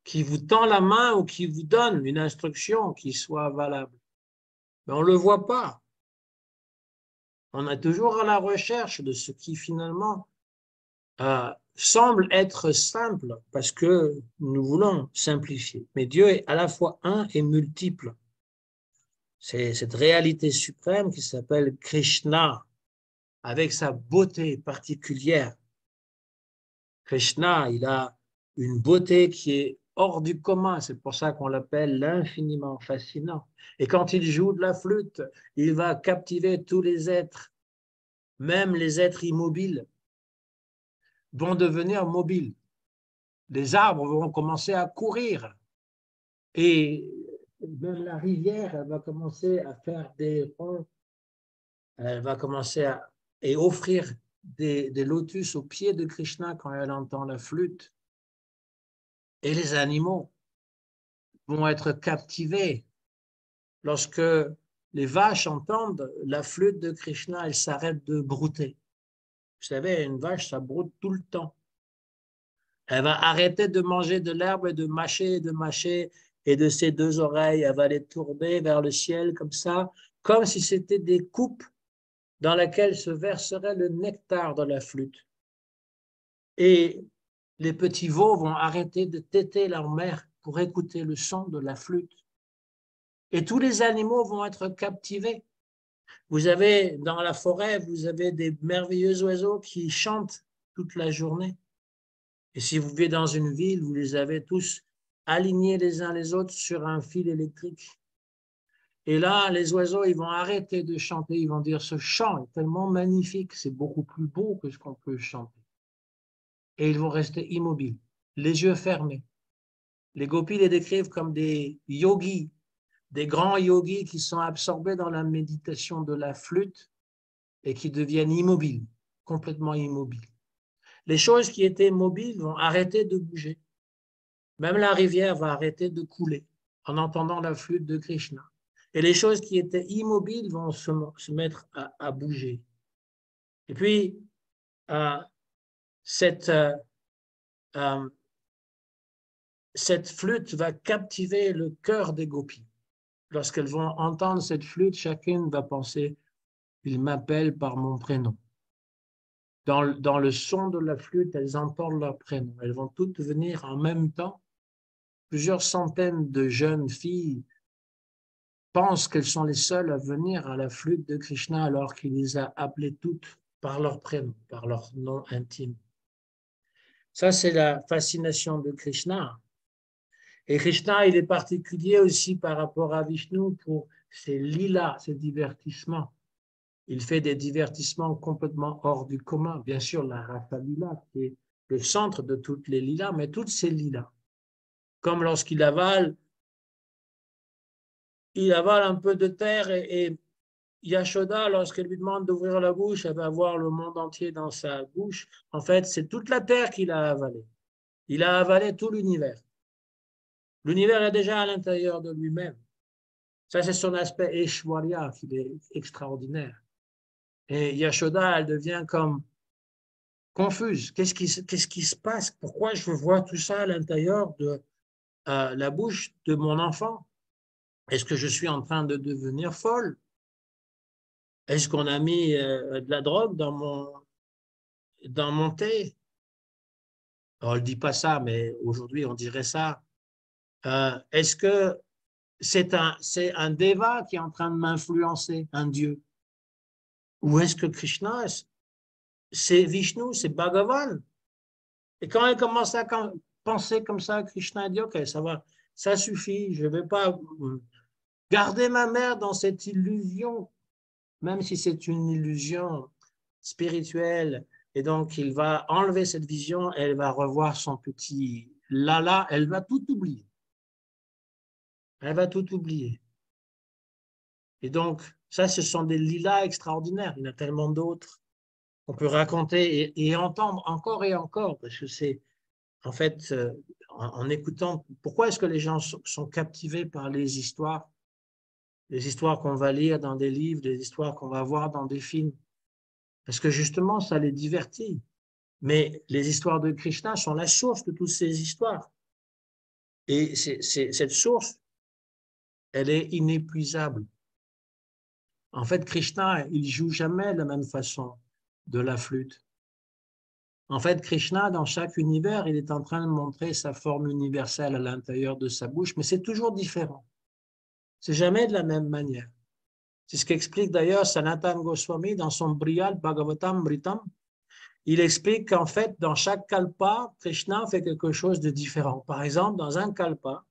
Speaker 1: qui vous tend la main ou qui vous donne une instruction qui soit valable. Mais on ne le voit pas. On est toujours à la recherche de ce qui finalement semble être simple parce que nous voulons simplifier. Mais Dieu est à la fois un et multiple. C'est cette réalité suprême qui s'appelle Krishna, avec sa beauté particulière. Krishna, il a une beauté qui est hors du commun, c'est pour ça qu'on l'appelle l'infiniment fascinant. Et quand il joue de la flûte, il va captiver tous les êtres, même les êtres immobiles vont devenir mobiles. Les arbres vont commencer à courir et même la rivière, elle va commencer à faire des ronds, elle va commencer à et offrir des lotus aux pieds de Krishna quand elle entend la flûte. Et les animaux vont être captivés lorsque les vaches entendent la flûte de Krishna, elles s'arrêtent de brouter. Vous savez, une vache, ça broute tout le temps. Elle va arrêter de manger de l'herbe et de mâcher, et de ses deux oreilles, elle va les tourner vers le ciel comme ça, comme si c'était des coupes dans lesquelles se verserait le nectar de la flûte. Et les petits veaux vont arrêter de téter leur mère pour écouter le son de la flûte. Et tous les animaux vont être captivés. Vous avez, dans la forêt, vous avez des merveilleux oiseaux qui chantent toute la journée. Et si vous vivez dans une ville, vous les avez tous alignés les uns les autres sur un fil électrique. Et là, les oiseaux, ils vont arrêter de chanter. Ils vont dire, ce chant est tellement magnifique, c'est beaucoup plus beau que ce qu'on peut chanter. Et ils vont rester immobiles, les yeux fermés. Les gopis les décrivent comme des yogis, des grands yogis qui sont absorbés dans la méditation de la flûte et qui deviennent immobiles, complètement immobiles. Les choses qui étaient mobiles vont arrêter de bouger. Même la rivière va arrêter de couler en entendant la flûte de Krishna. Et les choses qui étaient immobiles vont se mettre à bouger. Et puis, cette flûte va captiver le cœur des gopis. Lorsqu'elles vont entendre cette flûte, chacune va penser, il m'appelle par mon prénom. Dans le son de la flûte, elles entendent leur prénom. Elles vont toutes venir en même temps. Plusieurs centaines de jeunes filles pensent qu'elles sont les seules à venir à la flûte de Krishna alors qu'il les a appelées toutes par leur prénom, par leur nom intime. Ça, c'est la fascination de Krishna. Et Krishna, il est particulier aussi par rapport à Vishnu pour ses lilas, ses divertissements. Il fait des divertissements complètement hors du commun. Bien sûr, la Rasa Lila, qui est le centre de toutes les lilas, mais toutes ces lilas. Comme lorsqu'il avale, il avale un peu de terre et Yashoda, lorsqu'elle lui demande d'ouvrir la bouche, elle va voir le monde entier dans sa bouche. En fait, c'est toute la terre qu'il a avalée. Il a avalé tout l'univers. L'univers est déjà à l'intérieur de lui-même. Ça, c'est son aspect Eshwarya qui est extraordinaire. Et Yashoda, elle devient comme confuse. Qu'est-ce qui se passe? Pourquoi je vois tout ça à l'intérieur de la bouche de mon enfant? Est-ce que je suis en train de devenir folle? Est-ce qu'on a mis de la drogue dans mon thé? On ne dit pas ça, mais aujourd'hui, on dirait ça. Est-ce que c'est un déva qui est en train de m'influencer, un dieu? Ou est-ce que Krishna, c'est Vishnu, c'est Bhagavan? Et quand elle commence à penser comme ça, Krishna dit, OK, ça va, ça suffit, je ne vais pas garder ma mère dans cette illusion, même si c'est une illusion spirituelle. Et donc, il va enlever cette vision, elle va revoir son petit Lala, elle va tout oublier. Elle va tout oublier. Et donc, ça, ce sont des lilas extraordinaires. Il y en a tellement d'autres qu'on peut raconter et entendre encore et encore, parce que c'est, en fait, en écoutant, pourquoi est-ce que les gens sont captivés par les histoires qu'on va lire dans des livres, les histoires qu'on va voir dans des films? Parce que justement, ça les divertit. Mais les histoires de Krishna sont la source de toutes ces histoires. Et cette source, elle est inépuisable. En fait, Krishna, il joue jamais de la même façon de la flûte. En fait, Krishna, dans chaque univers, il est en train de montrer sa forme universelle à l'intérieur de sa bouche, mais c'est toujours différent. C'est jamais de la même manière. C'est ce qu'explique d'ailleurs Sanatana Goswami dans son Brihad Bhagavatamritam. Il explique qu'en fait, dans chaque kalpa, Krishna fait quelque chose de différent. Par exemple, dans un kalpa,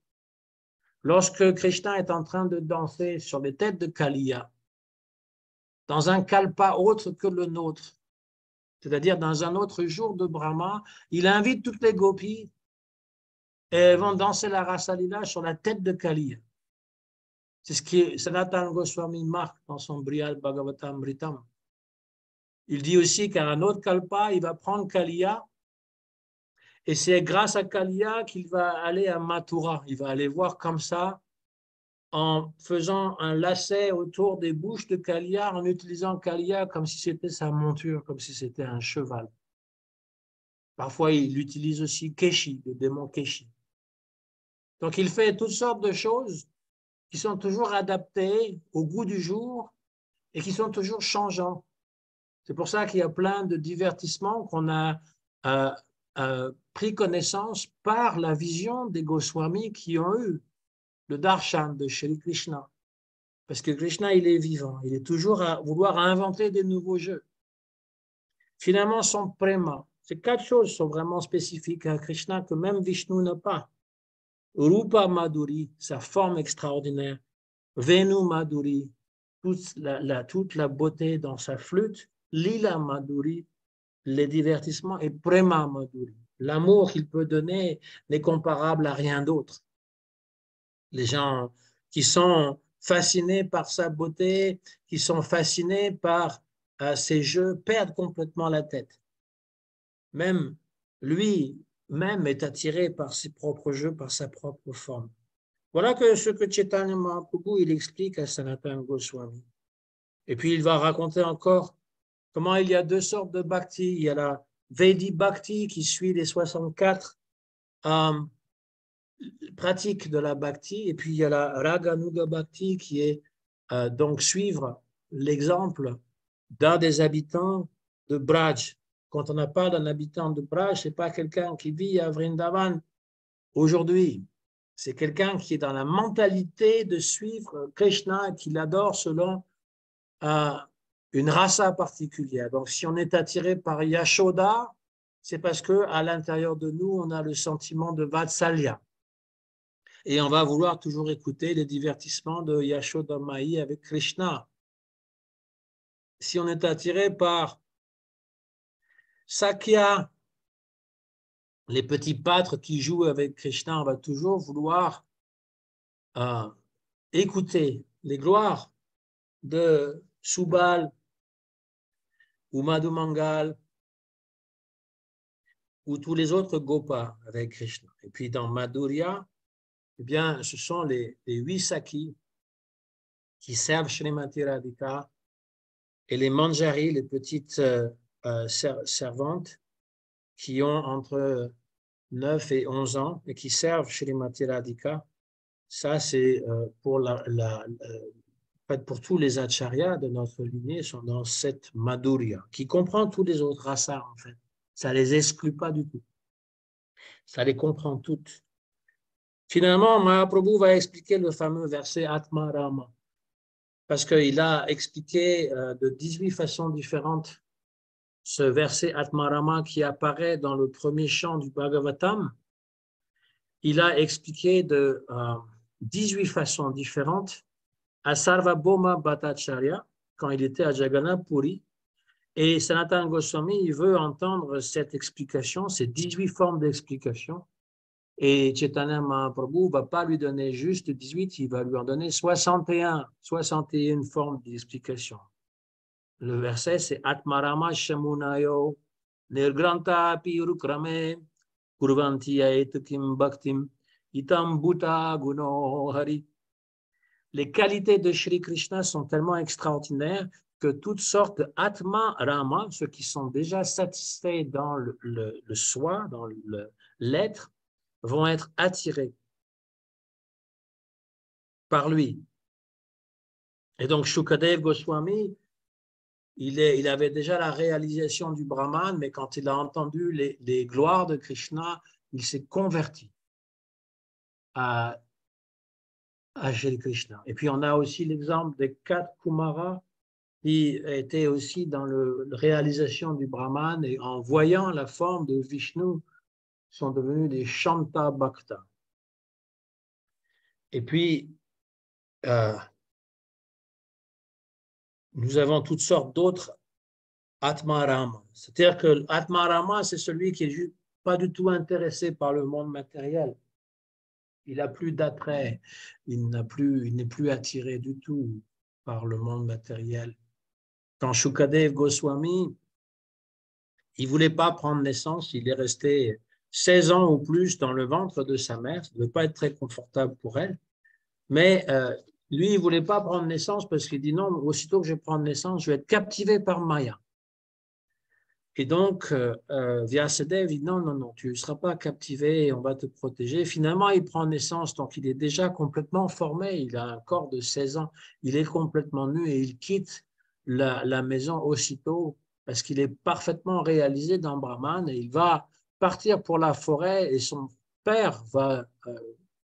Speaker 1: lorsque Krishna est en train de danser sur les têtes de Kaliya, dans un kalpa autre que le nôtre, c'est-à-dire dans un autre jour de Brahma, il invite toutes les gopis et elles vont danser la Rasalila sur la tête de Kaliya. C'est ce que Sanatana Goswami marque dans son Brihad Bhagavatamritam. Il dit aussi qu'à un autre kalpa, il va prendre Kaliya et c'est grâce à Kaliya qu'il va aller à Mathura. Il va aller voir comme ça en faisant un lacet autour des bouches de Kaliya, en utilisant Kaliya comme si c'était sa monture, comme si c'était un cheval. Parfois, il utilise aussi Keshi, le démon Keshi. Donc, il fait toutes sortes de choses qui sont toujours adaptées au goût du jour et qui sont toujours changeants. C'est pour ça qu'il y a plein de divertissements qu'on a pris connaissance par la vision des Goswamis qui ont eu le darshan de Shri Krishna. Parce que Krishna, il est vivant. Il est toujours à vouloir inventer des nouveaux jeux. Finalement, son prema. Ces quatre choses sont vraiment spécifiques à Krishna que même Vishnu n'a pas. Rupa Madhuri, sa forme extraordinaire. Venu Madhuri, toute la beauté dans sa flûte. Lila Madhuri, les divertissements. Et Prema Madhuri. L'amour qu'il peut donner n'est comparable à rien d'autre. Les gens qui sont fascinés par sa beauté, qui sont fascinés par ses jeux, perdent complètement la tête. Même lui-même est attiré par ses propres jeux, par sa propre forme. Voilà ce que Chaitanya Mahaprabhu il explique à Sanatana Goswami. Et puis il va raconter encore comment il y a deux sortes de bhakti. Il y a la Vedi Bhakti qui suit les 64 pratique de la bhakti, et puis il y a la raganuga bhakti qui est donc suivre l'exemple d'un des habitants de Braj. Quand on n'a pas d'un habitant de Braj, ce n'est pas quelqu'un qui vit à Vrindavan aujourd'hui. C'est quelqu'un qui est dans la mentalité de suivre Krishna et qui l'adore selon une rasa particulière. Donc, si on est attiré par Yashoda, c'est parce qu'à l'intérieur de nous, on a le sentiment de Vatsalya. Et on va vouloir toujours écouter les divertissements de Yashoda Mai avec Krishna. si on est attiré par Sakya, les petits pâtres qui jouent avec Krishna, on va toujours vouloir écouter les gloires de Subal ou Madhu Mangal ou tous les autres Gopas avec Krishna. Et puis dans Madhurya, eh bien, ce sont les 8 Sakis qui servent Srimati Radhika et les Manjari, les petites servantes qui ont entre 9 et 11 ans et qui servent Srimati Radhika. Ça, c'est pour pour tous les acharyas de notre lignée sont dans cette Madhurya, qui comprend tous les autres rasas, en fait. Ça ne les exclut pas du tout. Ça les comprend toutes. Finalement, Mahaprabhu va expliquer le fameux verset Atma Rama, parce qu'il a expliqué de 18 façons différentes ce verset Atma Rama qui apparaît dans le premier chant du Bhagavatam. Il a expliqué de 18 façons différentes à Sarvabhauma Bhattacharya, quand il était à Jagannath Puri. Et Sanatana Goswami, il veut entendre cette explication, ces 18 formes d'explication. Et Chaitanya Mahaprabhu ne va pas lui donner juste 18, il va lui en donner 61 formes d'explication. Le verset, c'est Atmarama Shamunayo, Nirgranta api urukrame, Kurvanti aetukim bhaktim, Itam bhuta guno hari. Les qualités de Shri Krishna sont tellement extraordinaires que toutes sortes d'Atma Rama, ceux qui sont déjà satisfaits dans le soi, dans l'être, vont être attirés par lui. Et donc, Shukadev Goswami, il avait déjà la réalisation du Brahman, mais quand il a entendu les gloires de Krishna, il s'est converti à Shri Krishna. Et puis, on a aussi l'exemple des 4 Kumaras qui étaient aussi dans la réalisation du Brahman et en voyant la forme de Vishnu, sont devenus des Shanta Bhakta. Et puis, nous avons toutes sortes d'autres Atmarama. C'est-à-dire que l'Atmarama, c'est celui qui n'est pas du tout intéressé par le monde matériel. Il n'a plus d'attrait, il n'est plus attiré du tout par le monde matériel. Quand Shukadev Goswami, il ne voulait pas prendre naissance, il est resté 16 ans ou plus dans le ventre de sa mère, ça ne devait pas être très confortable pour elle, mais lui, il ne voulait pas prendre naissance parce qu'il dit non, aussitôt que je vais prendre naissance, je vais être captivé par Maya. Et donc, Vyasadeva dit non, tu ne seras pas captivé, on va te protéger. Finalement, il prend naissance, donc il est déjà complètement formé, il a un corps de 16 ans, il est complètement nu et il quitte la maison aussitôt parce qu'il est parfaitement réalisé dans Brahman et il va partir pour la forêt et son père va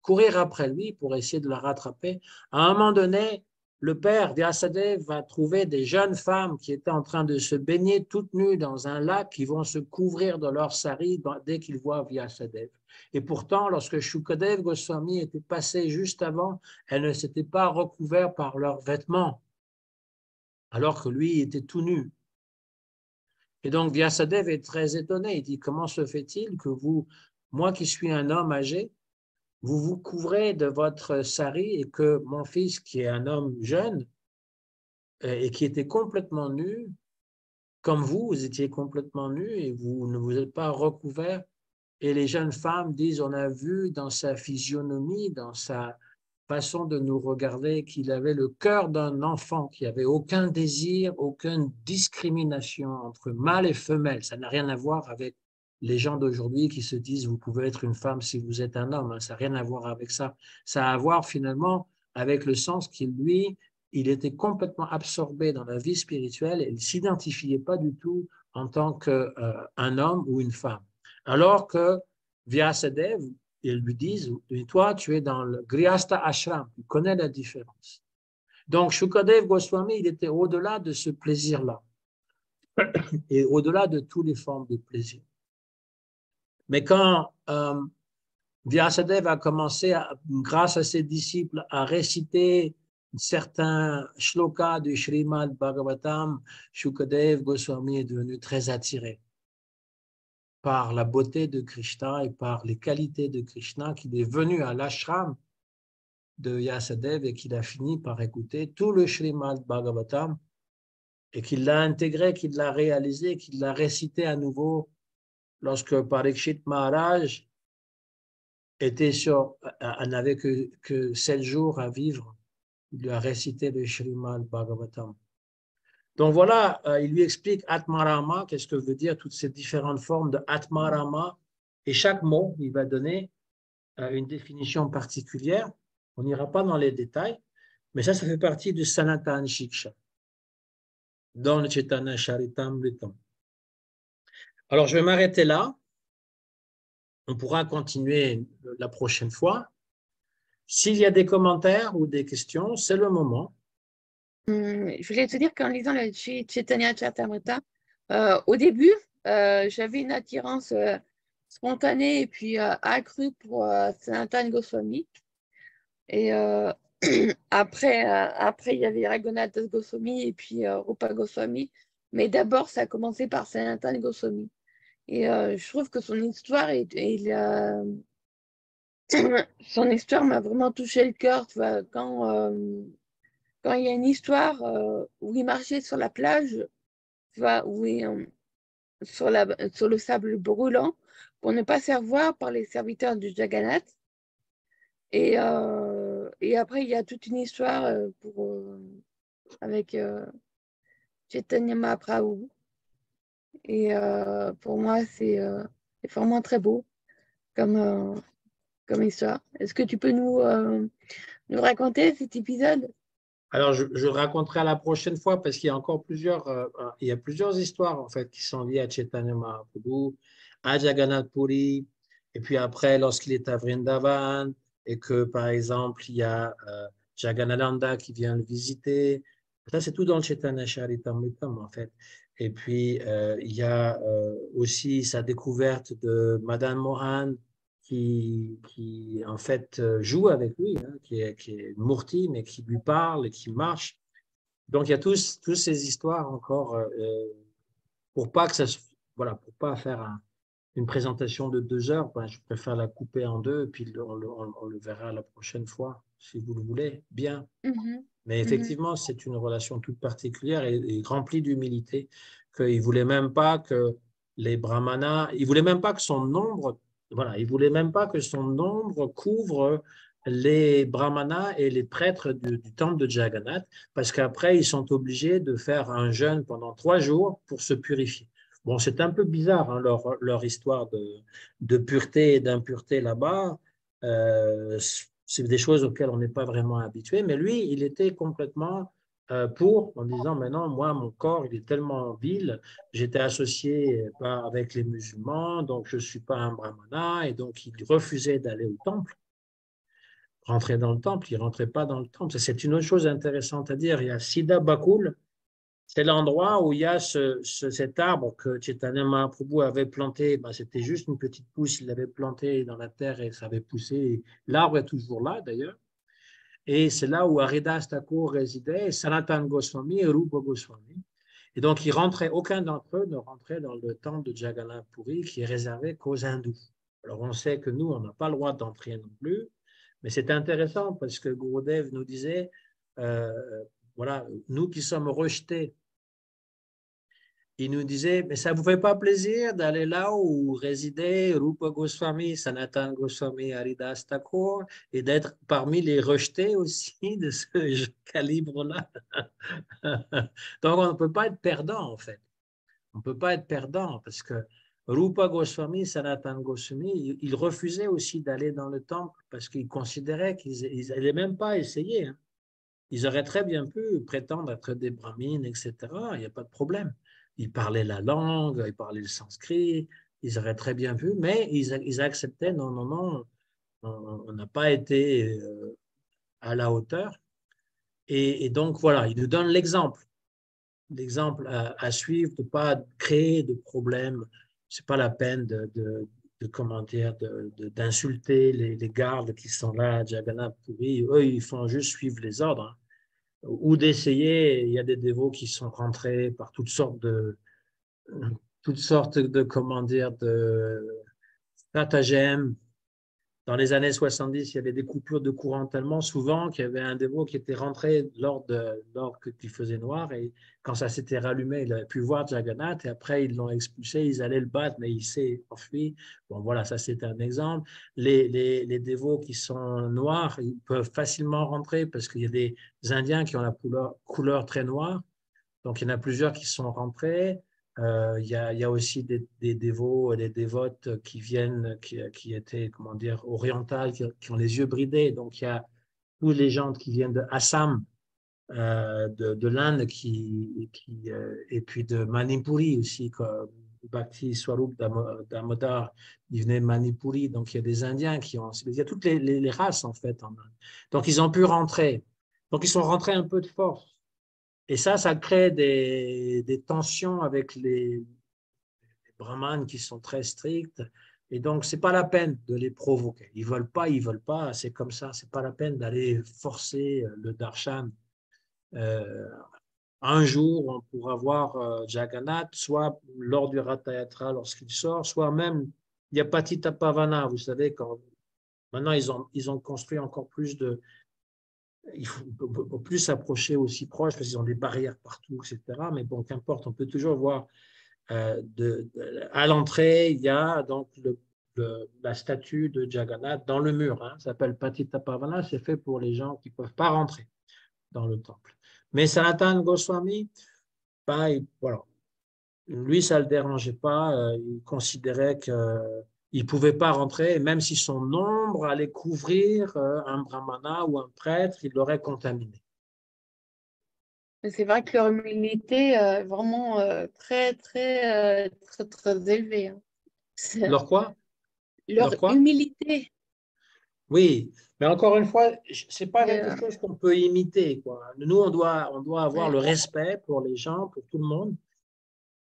Speaker 1: courir après lui pour essayer de la rattraper. À un moment donné, le père Vyasadeva va trouver des jeunes femmes qui étaient en train de se baigner toutes nues dans un lac, qui vont se couvrir de leur sari dès qu'ils voient Vyasadeva. Et pourtant, lorsque Shukadev Goswami était passé juste avant, elles ne s'étaient pas recouvertes par leurs vêtements, alors que lui était tout nu. Et donc Vyasadeva est très étonné. Il dit, comment se fait-il que vous, moi qui suis un homme âgé, vous vous couvrez de votre sari et que mon fils, qui est un homme jeune, et qui était complètement nu, comme vous étiez complètement nu et vous ne vous êtes pas recouvert. Et les jeunes femmes disent, on a vu dans sa physionomie, dans sa façon de nous regarder, qu'il avait le cœur d'un enfant, qui n'avait aucun désir, aucune discrimination entre mâle et femelle. Ça n'a rien à voir avec les gens d'aujourd'hui qui se disent, vous pouvez être une femme si vous êtes un homme. Ça n'a rien à voir avec ça. Ça a à voir finalement avec le sens qu'il, lui, il était complètement absorbé dans la vie spirituelle et il ne s'identifiait pas du tout en tant qu'un homme ou une femme. Alors que Vyasadeva, ils lui disent, toi, tu es dans le Grihastha Ashram, tu connais la différence. Donc, Shukadev Goswami, il était au-delà de ce plaisir-là et au-delà de toutes les formes de plaisir. Mais quand Vyasadeva a commencé, grâce à ses disciples, à réciter certains shlokas du Srimad Bhagavatam, Shukadev Goswami est devenu très attiré par la beauté de Krishna et par les qualités de Krishna, qu'il est venu à l'ashram de Vyasadeva et qu'il a fini par écouter tout le Srimad Bhagavatam et qu'il l'a intégré, qu'il l'a réalisé, qu'il l'a récité à nouveau lorsque Parikshit Maharaj n'avait que 7 jours à vivre. Il lui a récité le Srimad Bhagavatam. Donc voilà, il lui explique Atmarama, qu'est-ce que veut dire toutes ces différentes formes de Atmarama. Et chaque mot, il va donner une définition particulière. On n'ira pas dans les détails, mais ça fait partie du Sanatana Shiksha, dans le Chaitanya Charitamrita. Alors, je vais m'arrêter là. On pourra continuer la prochaine fois. S'il y a des commentaires ou des questions, c'est le moment.
Speaker 2: Je voulais te dire qu'en lisant le Chaitanya Charitamrita, au début, j'avais une attirance spontanée et puis accrue pour Sanatana Goswami. Et après, il y avait Raghunath Das Goswami et puis Rupa Goswami. Mais d'abord, ça a commencé par Sanatana Goswami. Et je trouve que son histoire son histoire m'a vraiment touché le cœur. Tu vois, quand il y a une histoire où il marchait sur la plage, tu vois, sur le sable brûlant, pour ne pas se faire voir par les serviteurs du Jagannath. Et après, il y a toute une histoire avec Chaitanya Mahaprabhu. Et pour moi, c'est vraiment très beau comme histoire. Est-ce que tu peux nous raconter cet épisode?
Speaker 1: Alors, je raconterai la prochaine fois parce qu'il y a encore plusieurs histoires en fait qui sont liées à Chaitanya Mahaprabhu, à Jagannath Puri, et puis après, lorsqu'il est à Vrindavan, et que par exemple, il y a Jagannananda qui vient le visiter. Ça, c'est tout dans le Chaitanya Charitamrita en fait. Et puis, il y a aussi sa découverte de Madan Mohan qui en fait joue avec lui, hein, qui est Murti, mais qui lui parle et qui marche. Donc il y a tous ces histoires encore pour pas que ça voilà, pour pas faire une présentation de 2 heures, ben, je préfère la couper en deux et puis on le verra la prochaine fois si vous le voulez bien.
Speaker 2: Mhm.
Speaker 1: Mais
Speaker 2: Mhm.
Speaker 1: effectivement, c'est une relation toute particulière et remplie d'humilité qu'il ne voulait même pas que les brahmanas, il voulait même pas que son nombre, voilà, il voulait même pas que son nombre couvre les brahmanas et les prêtres du temple de Jagannath, parce qu'après, ils sont obligés de faire un jeûne pendant 3 jours pour se purifier. Bon, c'est un peu bizarre, hein, leur histoire de pureté et d'impureté là-bas. C'est des choses auxquelles on n'est pas vraiment habitué, mais lui, il était complètement pour, en disant, maintenant, moi, mon corps, il est tellement vil, j'étais associé avec les musulmans, donc je ne suis pas un brahmana, et donc il refusait d'aller au temple, rentrer dans le temple, il ne rentrait pas dans le temple. C'est une autre chose intéressante à dire. Il y a Siddha Bakul, c'est l'endroit où il y a cet arbre que Chaitanya Mahaprabhu avait planté. Ben, c'était juste une petite pousse, il l'avait planté dans la terre et ça avait poussé. L'arbre est toujours là, d'ailleurs. Et c'est là où Haridas Thakur résidait, et Sanatana Goswami et Rupa Goswami. Et donc, aucun d'entre eux ne rentrait dans le temple de Jagannath Puri qui est réservé qu'aux hindous. Alors, on sait que nous, on n'a pas le droit d'entrer non plus, mais c'est intéressant parce que Gurudev nous disait, euh, voilà, nous qui sommes rejetés, il nous disait, mais ça ne vous fait pas plaisir d'aller là où résidait Rupa Goswami, Sanatana Goswami, Haridas Thakur, et d'être parmi les rejetés aussi de ce calibre-là. Donc, on ne peut pas être perdant, en fait. On ne peut pas être perdant parce que Rupa Goswami, Sanatana Goswami, ils refusaient aussi d'aller dans le temple parce qu'ils considéraient qu'ils n'allaient même pas essayer. Hein. Ils auraient très bien pu prétendre être des brahmines, etc. Il n'y a pas de problème. Ils parlaient la langue, ils parlaient le sanskrit, ils auraient très bien pu, mais ils acceptaient, non, non, non, on n'a pas été à la hauteur. Et donc, voilà, il nous donne l'exemple à suivre, de ne pas créer de problèmes. Ce n'est pas la peine comment dire, d'insulter les gardes qui sont là à Jagannath Puri. Eux, ils font juste suivre les ordres. Hein. ou d'essayer. Il y a des dévots qui sont rentrés par toutes sortes de comment dire, de stratagèmes. Dans les années 70, il y avait des coupures de courant tellement souvent qu'il y avait un dévot qui était rentré lors qu'il faisait noir, et quand ça s'était rallumé, il avait pu voir Jagannath, et après ils l'ont expulsé, ils allaient le battre, mais il s'est enfui. Bon, voilà, ça c'est un exemple. Les dévots qui sont noirs, ils peuvent facilement rentrer parce qu'il y a des Indiens qui ont la couleur très noire, donc il y en a plusieurs qui sont rentrés. Il y a aussi des dévots et des dévotes qui viennent, qui étaient, comment dire, orientales, qui ont les yeux bridés. Donc, il y a tous les gens qui viennent de Assam, de l'Inde, et puis de Manipuri aussi, comme Bhakti Swarup Damodar, il venait de Manipuri. Donc, il y a des Indiens qui ont. Il y a toutes les races, en fait, en Inde. Donc, ils ont pu rentrer. Donc, ils sont rentrés un peu de force. Et ça crée des tensions avec les brahmanes qui sont très stricts. Et donc, ce n'est pas la peine de les provoquer. Ils veulent pas, c'est comme ça. Ce n'est pas la peine d'aller forcer le darshan. Euh, un jour, on pourra voir Jagannath, soit lors du Ratha Yatra lorsqu'il sort, soit même, il y a Patita Pavana, vous savez, maintenant ils ont construit encore plus il faut plus s'approcher aussi proche parce qu'ils ont des barrières partout, etc. Mais bon, qu'importe, on peut toujours voir à l'entrée, il y a donc la statue de Jagannath dans le mur. Hein, ça s'appelle Patita Pavana, c'est fait pour les gens qui ne peuvent pas rentrer dans le temple. Mais Sanatana Goswami, bah, voilà, lui, ça ne le dérangeait pas. Il considérait qu'il ne pouvait pas rentrer, et même si son ombre allait couvrir un brahmana ou un prêtre, il l'aurait contaminé.
Speaker 2: C'est vrai que leur humilité est vraiment très, très, très, très élevée. Hein.
Speaker 1: Leur quoi?
Speaker 2: Leur
Speaker 1: Leur quoi?
Speaker 2: humilité.
Speaker 1: Oui, mais encore une fois, c'est pas quelque
Speaker 2: euh,
Speaker 1: chose qu'on peut imiter, quoi. Nous, on doit avoir
Speaker 2: ouais.
Speaker 1: le respect pour les gens, pour tout le monde.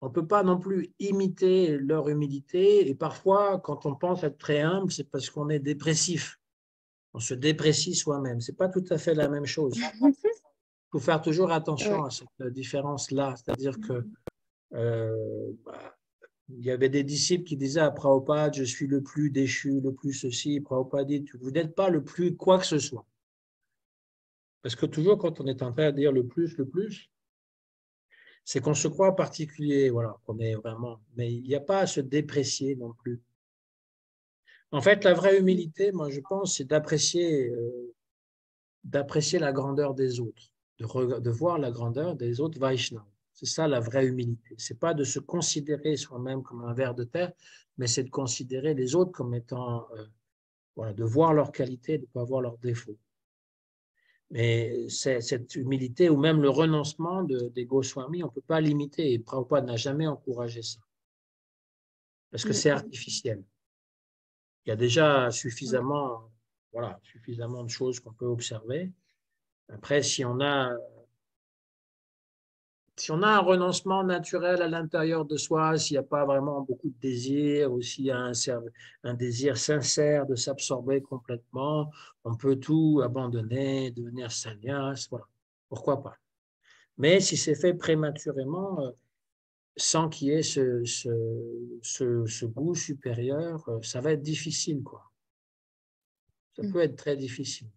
Speaker 1: On ne peut pas non plus imiter leur humilité. Et parfois, quand on pense être très humble, c'est parce qu'on est dépressif. On se déprécie soi-même. C'est pas tout à fait la même chose. Il faut faire toujours attention
Speaker 2: Ouais.
Speaker 1: à cette différence-là. C'est-à-dire que bah, il y avait des disciples qui disaient à Prabhupada, je suis le plus déchu, le plus ceci. Prabhupada dit, vous n'êtes pas le plus quoi que ce soit. Parce que toujours quand on est en train de dire le plus, c'est qu'on se croit particulier, voilà, qu'on est vraiment. Mais il n'y a pas à se déprécier non plus. En fait, la vraie humilité, moi, je pense, c'est d'apprécier la grandeur des autres, de voir la grandeur des autres Vaishnavas. C'est ça la vraie humilité. C'est pas de se considérer soi-même comme un ver de terre, mais c'est de considérer les autres comme étant, voilà, de voir leurs qualités, de ne pas voir leurs défauts. Mais cette humilité ou même le renoncement des Goswamis, on ne peut pas l'imiter. Et Prabhupada n'a jamais encouragé ça, parce que
Speaker 2: Mm.
Speaker 1: c'est artificiel. Il y a déjà
Speaker 2: Ouais.
Speaker 1: suffisamment de choses qu'on peut observer. Après, si on a un renoncement naturel à l'intérieur de soi, s'il n'y a pas vraiment beaucoup de désir, ou s'il y a un désir sincère de s'absorber complètement, on peut tout abandonner, devenir sannyas, voilà. Pourquoi pas? Mais si c'est fait prématurément, sans qu'il y ait ce goût supérieur, ça va être difficile, quoi. Ça
Speaker 2: Mm.
Speaker 1: peut être très difficile.